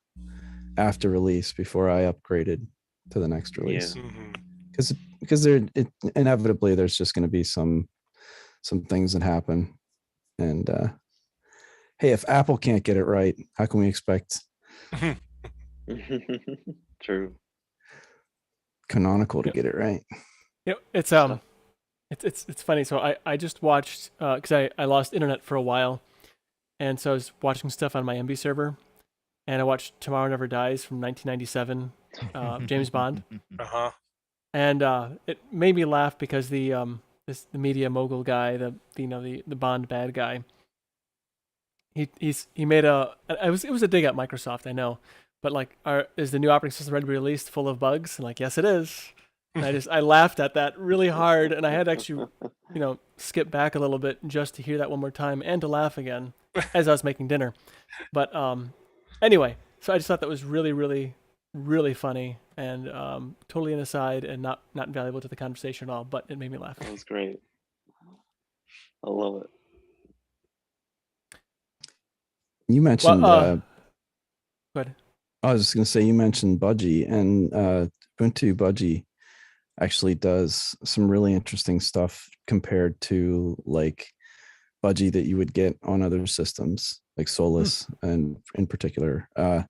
after release before I upgraded to the next release. Because inevitably there's just going to be some things that happen. And hey, if Apple can't get it right, how can we expect true. Canonical to get it right? It's funny. So I just watched because I lost internet for a while, and so I was watching stuff on my MB server, and I watched Tomorrow Never Dies from 1997, James Bond, and it made me laugh because the media mogul guy, the Bond bad guy, he made it was a dig at Microsoft, I know, but like, is the new operating system ready to be released full of bugs? And like, yes, it is. And I laughed at that really hard, and I had to actually, skip back a little bit just to hear that one more time and to laugh again as I was making dinner. But anyway, so I just thought that was really, really, really funny and totally an aside and not valuable to the conversation at all, but it made me laugh. That was great. I love it. You mentioned. Go ahead. I was just going to say, you mentioned Budgie and Ubuntu Budgie. actually does some really interesting stuff compared to like budgie that you would get on other systems like Solus and in particular. The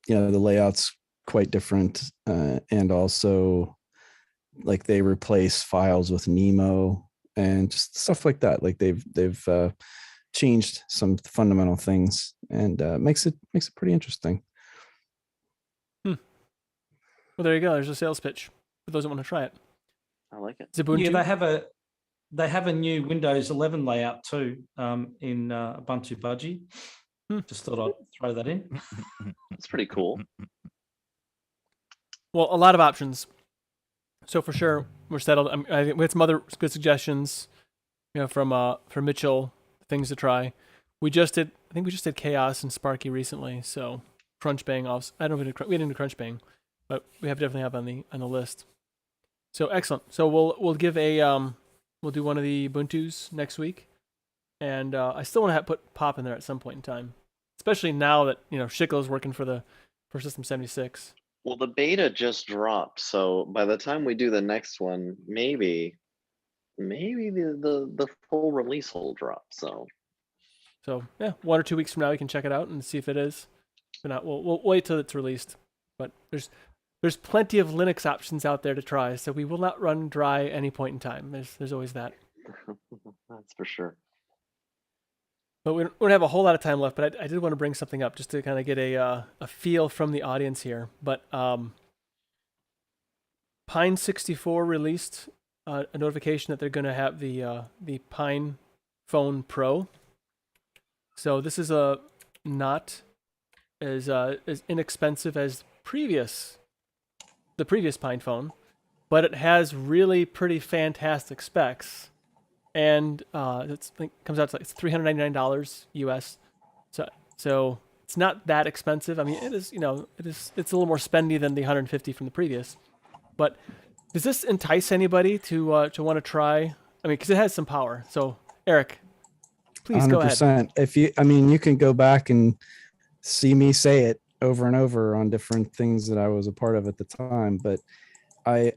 layout's quite different, and also like they replace files with Nemo and just stuff like that. Like they've changed some fundamental things, and makes it pretty interesting. Well, there you go. There's a sales pitch for those that want to try it. I like it. Ubuntu. Yeah, they have a new Windows 11 layout too in Ubuntu Budgie. Just thought I'd throw that in. It's pretty cool. Well, a lot of options. So for sure, we're settled. I think we had some other good suggestions, from Mitchell, things to try. I think we just did Chaos and Sparky recently. So Crunchbang also. I don't know if we didn't do Crunchbang, but we definitely have on the list. So excellent. So we'll give we'll do one of the Ubuntus next week, and I still want to put Pop in there at some point in time, especially now that Schickle is working for System 76. Well, the beta just dropped, so by the time we do the next one, maybe the full release will drop. So yeah, 1 or 2 weeks from now we can check it out and see if it is. If not, we'll wait till it's released. But there's plenty of Linux options out there to try, so we will not run dry any point in time. There's always that. That's for sure. But we don't have a whole lot of time left, but I did want to bring something up just to kind of get a feel from the audience here. But Pine 64 released a notification that they're going to have the Pine Phone Pro. So this is not as inexpensive as the previous Pine phone, but it has really pretty fantastic specs. And it comes out to it's $399 US. So it's not that expensive. I mean, it is, it's a little more spendy than the $150 from the previous. But does this entice anybody to want to try? I mean, because it has some power. So Eric, please 100%. Go ahead. You can go back and see me say it over and over on different things that I was a part of at the time, but I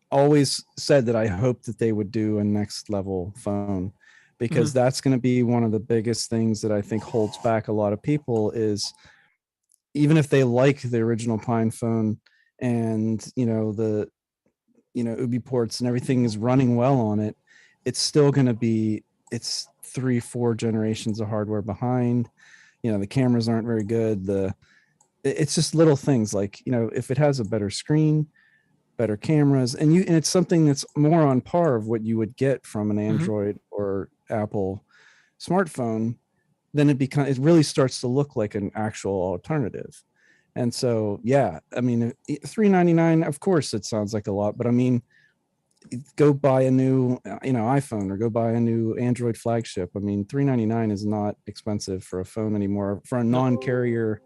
always said that I hoped that they would do a next level phone, because that's going to be one of the biggest things that I think holds back a lot of people, is even if they like the original Pine phone and the Ubi ports and everything is running well on it, it's still going to be 3-4 generations of hardware behind. The cameras aren't very good. It's just little things like, if it has a better screen, better cameras, and it's something that's more on par of what you would get from an Android or Apple smartphone, then it really starts to look like an actual alternative. And so, yeah, $399, of course it sounds like a lot, but go buy a new iPhone or go buy a new Android flagship. $399 is not expensive for a phone anymore, for a non-carrier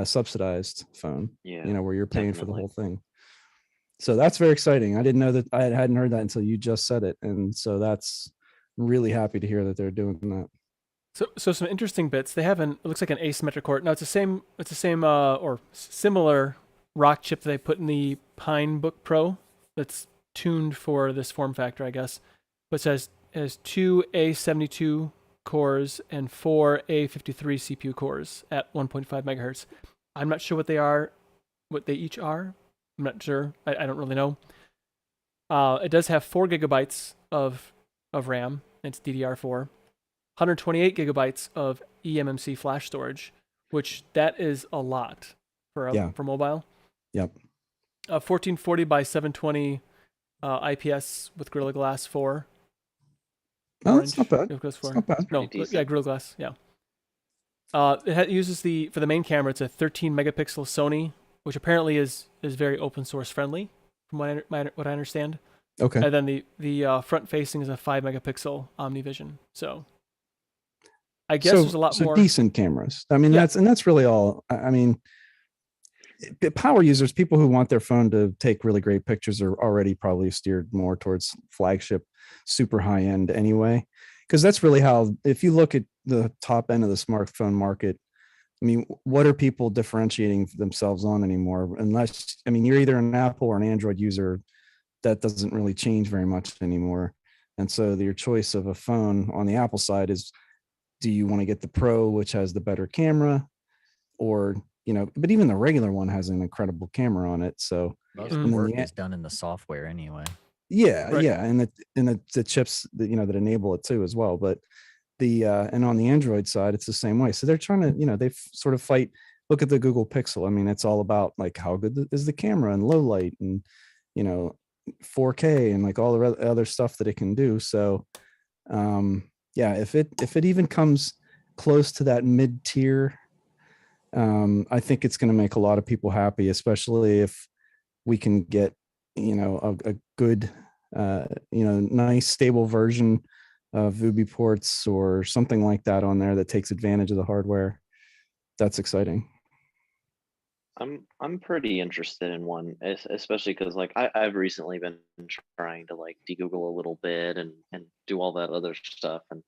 subsidized phone, where you're paying for the whole thing. So that's very exciting. I didn't know that. I hadn't heard that until you just said it. And so that's really happy to hear that they're doing that. So some interesting bits. They have it looks like an asymmetric core. Now it's the same or similar rock chip that they put in the Pinebook Pro that's tuned for this form factor, I guess. But it has 2 A72 cores and 4 A53 CPU cores at 1.5 megahertz. I'm not sure what they each are. I'm not sure. I don't really know. It does have 4 gigabytes of RAM. It's DDR4. 128 gigabytes of eMMC flash storage, which that is a lot for mobile. Yep. 1440 by 720 IPS with Gorilla Glass 4. Oh, that's not bad. It's not bad. No, yeah, Gorilla Glass, yeah. It uses for the main camera, it's a 13 megapixel Sony, which apparently is very open source friendly, from what I understand. Okay. And then the front facing is a 5 megapixel OmniVision. So I guess there's a lot more decent cameras. That's really all. Power users, people who want their phone to take really great pictures, are already probably steered more towards flagship, super high end anyway. Because that's really how, if you look at the top end of the smartphone market, what are people differentiating themselves on anymore? Unless, you're either an Apple or an Android user that doesn't really change very much anymore. And so your choice of a phone on the Apple side is, do you want to get the Pro, which has the better camera, or, but even the regular one has an incredible camera on it. So most of the work is done in the software anyway. Yeah, Right. yeah, and the chips that that enable it too as well. But and on the Android side, it's the same way. So they're trying to, they sort of fight. Look at the Google Pixel. I mean, it's all about like how good is the camera and low light and 4K and like all the other stuff that it can do. So yeah, if it even comes close to that mid tier, I think it's going to make a lot of people happy, especially if we can get a good nice stable version of Vubi ports or something like that on there that takes advantage of the hardware. That's exciting. I'm pretty interested in one, especially because like I've recently been trying to like de-Google a little bit and do all that other stuff. And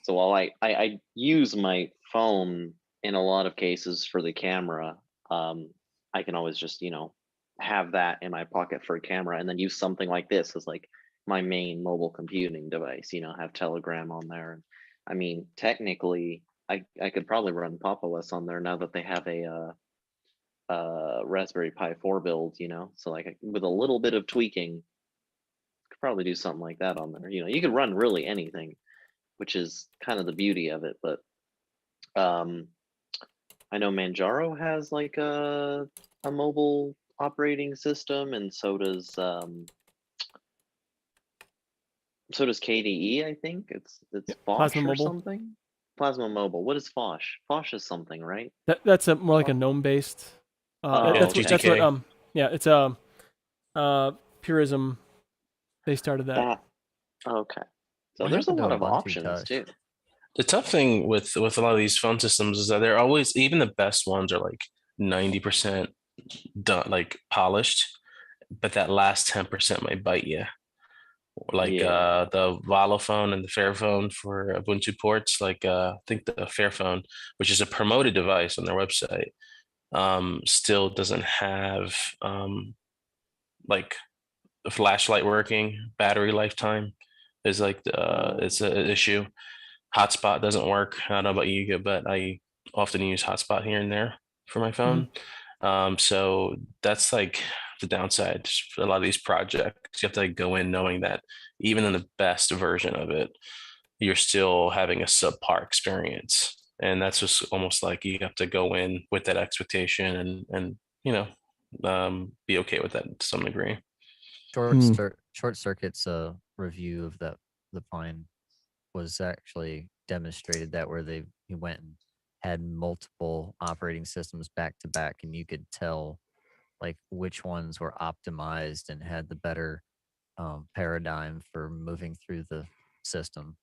so while I use my phone in a lot of cases for the camera, I can always just, have that in my pocket for a camera and then use something like this as like my main mobile computing device, have Telegram on there. And I mean, technically I could probably run Pop! OS on there now that they have a Raspberry Pi 4 build, so like with a little bit of tweaking, could probably do something like that on there. You could run really anything, which is kind of the beauty of it. But I know Manjaro has like a mobile operating system, and so does KDE. I think it's Phosh Plasma or Mobile. something. Plasma Mobile. What is Phosh? Phosh is something, right? That's more like a GNOME based. Oh, That's what GTK. it's Purism. They started that. Okay. So What there's a happened to lot of Ubuntu options Touch? too. The tough thing with a lot of these phone systems is that they're always, even the best ones are like 90% done, like polished, but that last 10% might bite you. Like Yeah. the Valophone and the Fairphone for Ubuntu ports, like I think the Fairphone, which is a promoted device on their website, still doesn't have like the flashlight working. Battery lifetime is like it's an issue. Hotspot doesn't work. I don't know about you, but I often use hotspot here and there for my phone. So that's like the downside for a lot of these projects. You have to like go in knowing that even in the best version of it, you're still having a subpar experience. And that's just almost like you have to go in with that expectation and be okay with that to some degree. Short Circuit's review of the Pine was actually demonstrated that where he went and had multiple operating systems back to back, and you could tell like which ones were optimized and had the better paradigm for moving through the system.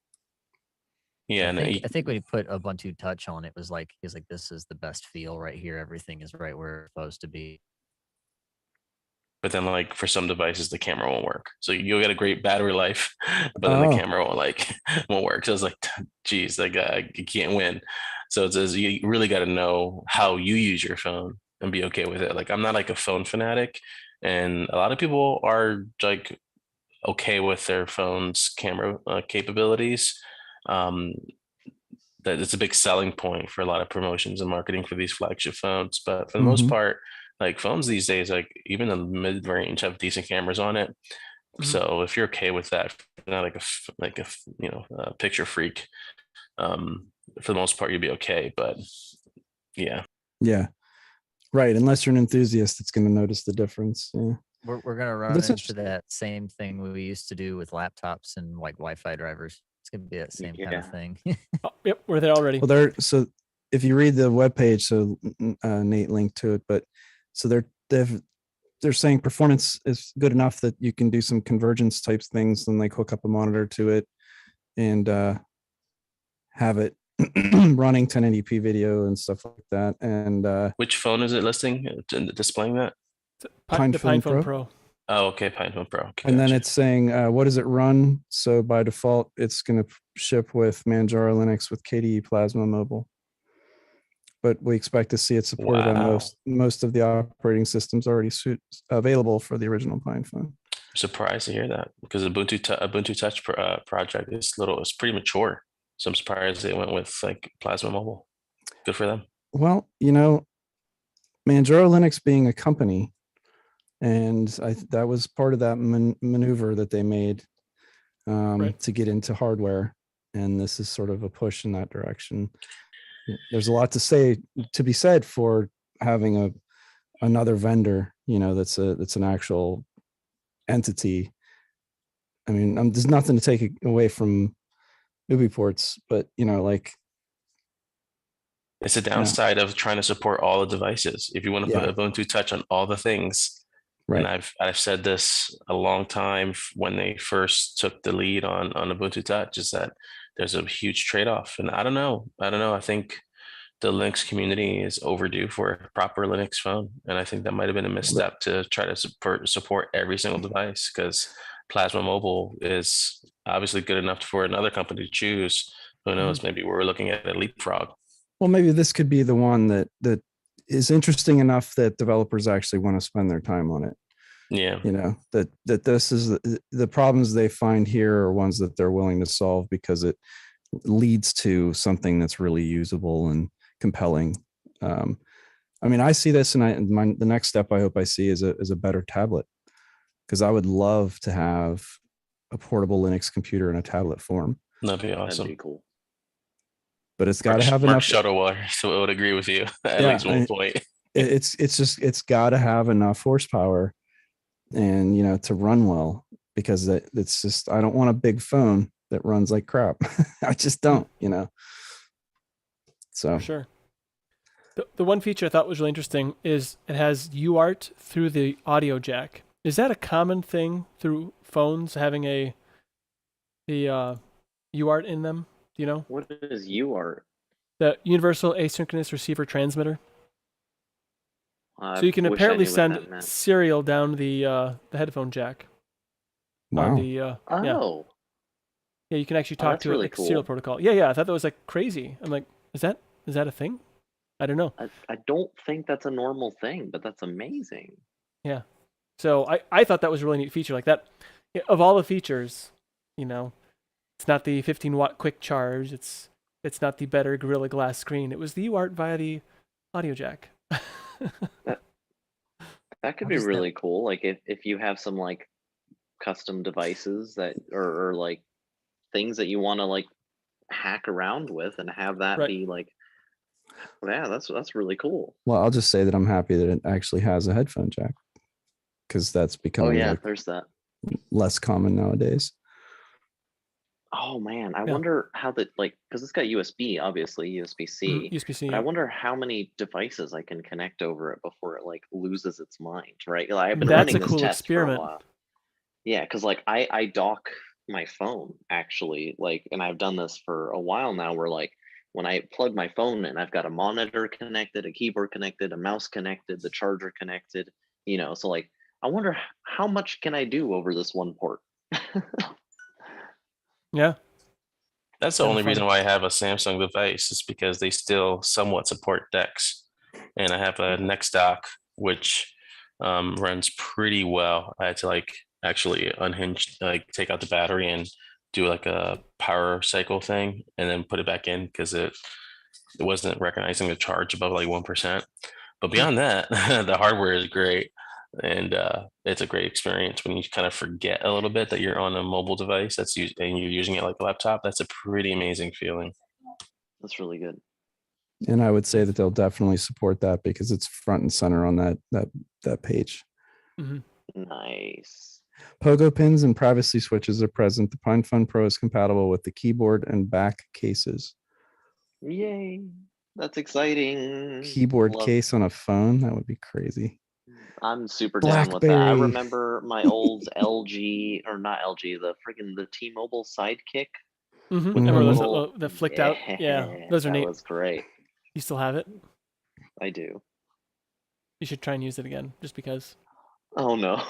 Yeah, I think when he put Ubuntu Touch on, it was like he's like, this is the best feel right here. Everything is right where it's supposed to be. but then like for some devices the camera won't work, so you'll get a great battery life but then the camera won't work. So it's like, geez, like you can't win. So it says you really got to know how you use your phone and be okay with it. Like I'm not like a phone fanatic, and a lot of people are like okay with their phone's camera capabilities. That it's a big selling point for a lot of promotions and marketing for these flagship phones, but for the most part, like phones these days, like even the mid-range have decent cameras on it. So if you're okay with that, not like a picture freak, for the most part you'll be okay. But yeah, right, unless you're an enthusiast that's going to notice the difference. We're gonna run into that same thing we used to do with laptops and like Wi-Fi drivers. It's gonna be that same kind of thing. Yep, we're there already. Well, so if you read the webpage, so Nate linked to it, but so they're saying performance is good enough that you can do some convergence types things and like hook up a monitor to it and have it running 1080p video and stuff like that. And which phone is it listing, displaying that? The PinePhone Pro. Oh, okay, PinePhone Pro. Okay, and then gotcha. it's saying what does it run? So by default, it's going to ship with Manjaro Linux with KDE Plasma Mobile. But we expect to see it supported on most of the operating systems already available for the original PinePhone. surprised to hear that because Ubuntu Touch project is it's pretty mature. So I'm surprised they went with like Plasma Mobile. Good for them. Well, Manjaro Linux being a company, and that was part of that maneuver that they made to get into hardware, and this is sort of a push in that direction. There's a lot to be said for having another vendor, that's an actual entity. I mean, there's nothing to take away from UbiPorts, but it's a downside of trying to support all the devices. If you want to put Ubuntu Touch on all the things, right. And I've said this a long time when they first took the lead on Ubuntu Touch, is that there's a huge trade-off. And I don't know. I think the Linux community is overdue for a proper Linux phone. And I think that might have been a misstep to try to support every single device, because Plasma Mobile is obviously good enough for another company to choose. Who knows? Maybe we're looking at a leapfrog. Well, maybe this could be the one that is interesting enough that developers actually want to spend their time on it. Yeah. That this is the problems they find here are ones that they're willing to solve because it leads to something that's really usable and compelling. I mean, I see this, and the next step I hope I see is a better tablet, because I would love to have a portable Linux computer in a tablet form. That'd be awesome. That'd be cool. But it's got to have enough. Mark Shuttlewater, so I would agree with you at least one point. It's got to have enough horsepower, and to run well, because it's just, I don't want a big phone that runs like crap. I just don't, So For sure. The one feature I thought was really interesting is it has UART through the audio jack. Is that a common thing through phones, having the UART in them? Do you know? What is UART? The Universal Asynchronous Receiver Transmitter. So you can wish I apparently knew what send that meant. serial down the headphone jack. wow. Yeah, you can actually talk that's to really a serial cool. protocol. Yeah, I thought that was like crazy. I'm like, is that a thing? I don't know. I don't think that's a normal thing, but that's amazing. Yeah. So I thought that was a really neat feature. Like that, of all the features, it's not the 15-watt quick charge. It's not the better Gorilla Glass screen. It was the UART via the audio jack. That could be really cool. Like if you have some like custom devices that or like things that you want to like hack around with and have that be like, yeah, that's really cool. Well, I'll just say that I'm happy that it actually has a headphone jack, because that's becoming there's that less common nowadays. Oh man, I wonder how because it's got USB, obviously USB-C. USB-C. But I wonder how many devices I can connect over it before it like loses its mind, right? Like, I've been That's running a this cool test experiment. for a while. Yeah, because like I dock my phone actually, like, and I've done this for a while now, where like when I plug my phone in, I've got a monitor connected, a keyboard connected, a mouse connected, the charger connected, so like I wonder how much can I do over this one port. Yeah. That's the only reason why I have a Samsung device, is because they still somewhat support DeX. And I have a Next dock, which runs pretty well. I had to like actually unhinge, like take out the battery and do like a power cycle thing and then put it back in, because it wasn't recognizing the charge above like 1%. But beyond that, the hardware is great. And it's a great experience when you kind of forget a little bit that you're on a mobile device and you're using it like a laptop. That's a pretty amazing feeling. That's really good. And I would say that they'll definitely support that, because it's front and center on that page. Mm-hmm. Nice. Pogo pins and privacy switches are present. The PinePhone Pro is compatible with the keyboard and back cases. Yay. That's exciting. Keyboard case on a phone? That would be crazy. I'm super down with that. I remember my old LG, or not LG, the T-Mobile Sidekick. Mm-hmm. With Remember those that flicked out? Yeah, those are neat. That was great. You still have it? I do. You should try and use it again, just because. Oh no.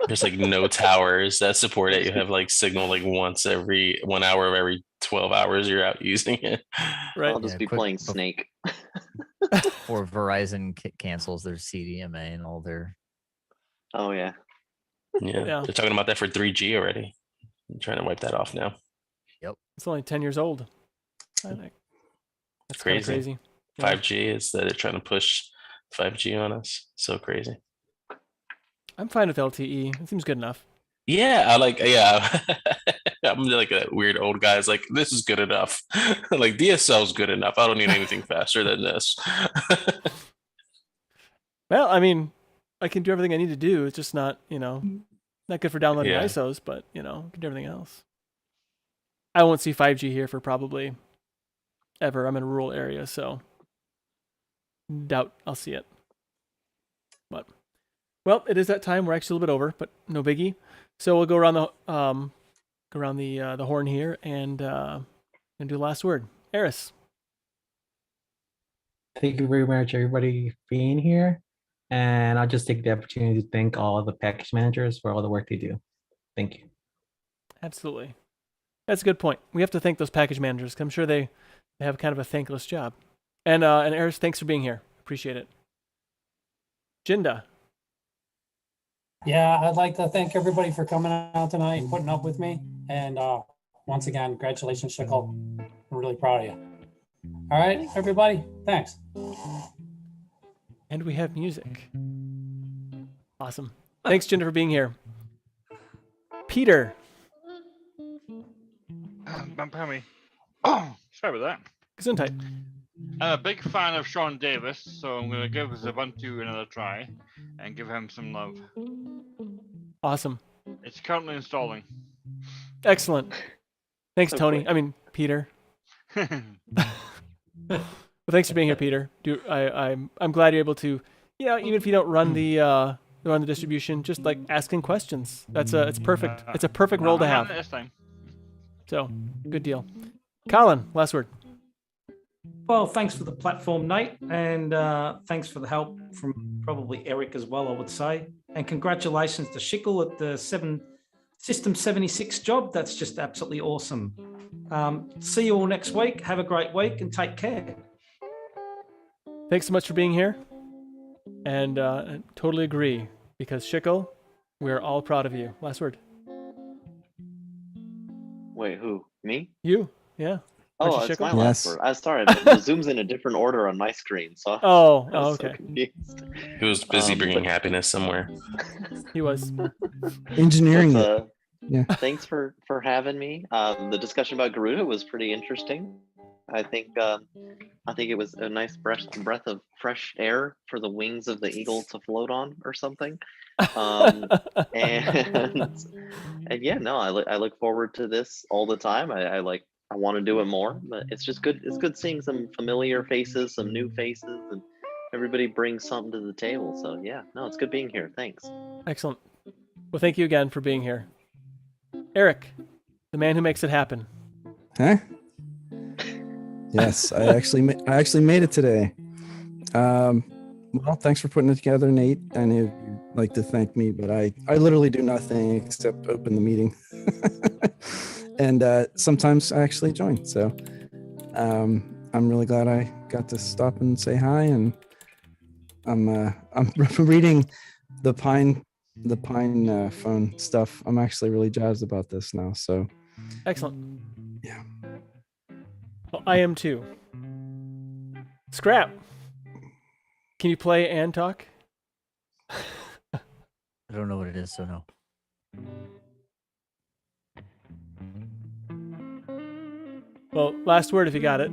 There's like no towers that support it. You have like signal like once every 1 hour of every 12 hours you're out using it. Right. I'll just be playing Snake. Or Verizon cancels their CDMA and all their. Oh yeah. Yeah, Yeah. they're talking about that for 3G already. I'm trying to wipe that off now. It's only 10 years old. I think that's kind of Crazy. crazy. Yeah. 5G is that they're trying to push 5G on us. So crazy. I'm fine with LTE. It seems good enough. Yeah, I'm like a weird old guy. It's like, this is good enough. Like DSL is good enough. I don't need anything faster than this. Well, I mean, I can do everything I need to do. It's just not, not good for downloading Yeah. ISOs, but, I can do everything else. I won't see 5G here for probably ever. I'm in a rural area, so doubt I'll see it. But, well, it is that time. We're actually a little bit over, but no biggie. So we'll go around the horn here and do the last word. Eris. Thank you very much, everybody, for being here. And I'll just take the opportunity to thank all of the package managers for all the work they do. Thank you. Absolutely. That's a good point. We have to thank those package managers because I'm sure they have kind of a thankless job. And Eris, thanks for being here. Appreciate it. Jinda. Yeah, I'd like to thank everybody for coming out tonight and putting up with me. And once again, congratulations, Shickle. I'm really proud of you. All right, everybody, thanks. And we have music. Awesome. Thanks, Jinda, for being here. Peter. Pammy. Oh, sorry about that. Gesundheit. I'm a big fan of Sean Davis, so I'm going to give Ubuntu another try and give him some love. Awesome. It's currently installing. Excellent. Thanks, So Tony. quick. I mean, Peter. Well, thanks for being here, Peter. I'm glad you're able to, even if you don't run the distribution, just like asking questions. It's perfect. It's a perfect role to have. This time. So, good deal. Colin, last word. Well, thanks for the platform, Nate, and thanks for the help from probably Eric as well, I would say. And congratulations to Shickle at the System 76 job. That's just absolutely awesome. See you all next week. Have a great week and take care. Thanks so much for being here. And I totally agree, because Shickle, we're all proud of you. Last word. Wait, who? Me? You, yeah. Oh, Richard it's my Shickle? last Yes. word. I'm sorry, but the zoom's in a different order on my screen, so Oh, I was so okay. confused. He was busy bringing but- happiness somewhere. He was. Engineering But, it. Yeah. Thanks for having me. The discussion about Garuda was pretty interesting. I think it was a nice breath of fresh air for the wings of the eagle to float on, or something. And yeah, no, I look forward to this all the time. I want to do it more, but it's just good. It's good seeing some familiar faces, some new faces, and everybody brings something to the table. So yeah, no, it's good being here. Thanks. Excellent. Well, thank you again for being here. Eric, the man who makes it happen. Huh? Yes, I actually made it today. Well, thanks for putting it together, Nate. I know you'd like to thank me, but I literally do nothing except open the meeting. And sometimes I actually join. So I'm really glad I got to stop and say hi. And I'm reading the Pine phone stuff. I'm actually really jazzed about this now. So Excellent. yeah. Well, I am too. Scrap. Can you play and talk? I don't know what it is, so no. Well, last word if you got it.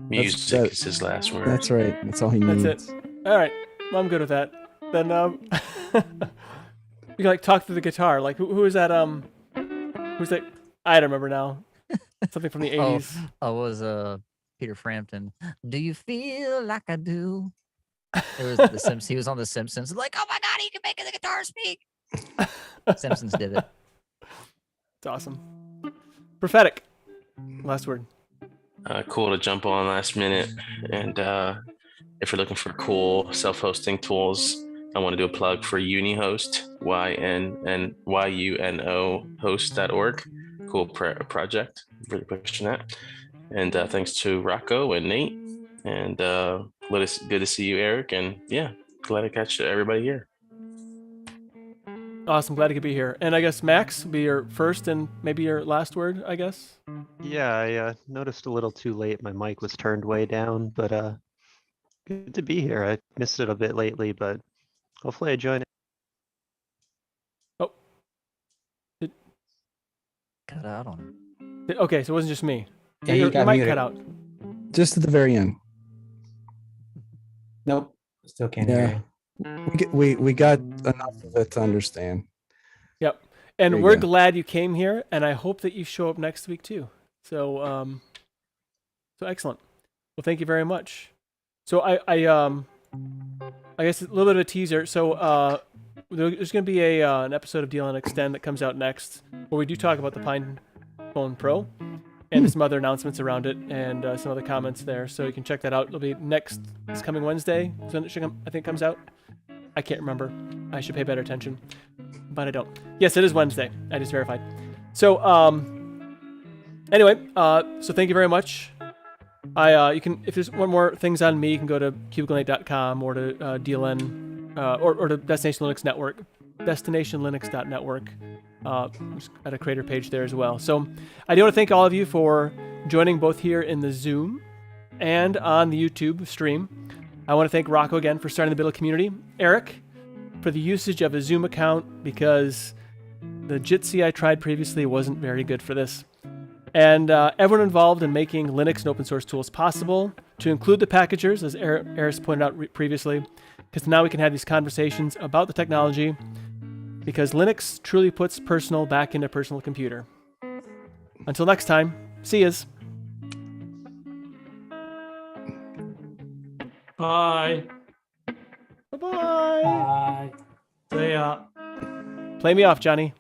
Music that- is his last word. That's right. That's all he needs. That's it. All right. Well, I'm good with that. Then you can like talk through the guitar. Like who is that? Who's that? I don't remember now. Something from the Oh, 80s. I was Peter Frampton. Do you feel like I do? It was the Simpsons. He was on the Simpsons. Like, oh my God, he can make the guitar speak. Simpsons did it. It's awesome. Prophetic. Last word. Cool to jump on last minute. And if you're looking for cool self-hosting tools, I want to do a plug for UniHost, YUNO host.org. Cool project. Really pushing that. And thanks to Rocco and Nate. And good to see you, Eric. And yeah, glad to catch everybody here. Awesome. Glad you could be here. And I guess Max will be your first and maybe your last word, I guess. Yeah, I noticed a little too late. My mic was turned way down, but good to be here. I missed it a bit lately, but hopefully I join it. Oh, Cut out on it. okay. So it wasn't just me. Yeah, you your got mic muted. cut out. Just at the very end. Nope. Still can't hear you. We got enough of it to understand. Yep. There And you we're go. glad you came here, and I hope that you show up next week too. So so excellent. Well, thank you very much. So I guess a little bit of a teaser. So there's going to be an episode of DLN Extend that comes out next, where we do talk about the Pine Phone Pro and some other announcements around it, and some other comments there. So you can check that out. It'll be this coming Wednesday. Is when it should I think comes out. I can't remember. I should pay better attention, but I don't. Yes, it is Wednesday. I just verified. So anyway, so thank you very much. You can, if there's one more things on me, you can go to cubiclenate.com or to DLN or to Destination Linux Network, destinationlinux.network. At a creator page there as well. So I do want to thank all of you for joining both here in the Zoom and on the YouTube stream. I want to thank Rocco again for starting the BDLL community. Eric for the usage of a Zoom account, because the Jitsi I tried previously wasn't very good for this. And everyone involved in making Linux and open source tools possible, to include the packagers, as Eris pointed out previously, because now we can have these conversations about the technology, because Linux truly puts personal back into personal computer. Until next time, see yas. Bye. Bye-bye. Bye. See ya. Play me off, Johnny.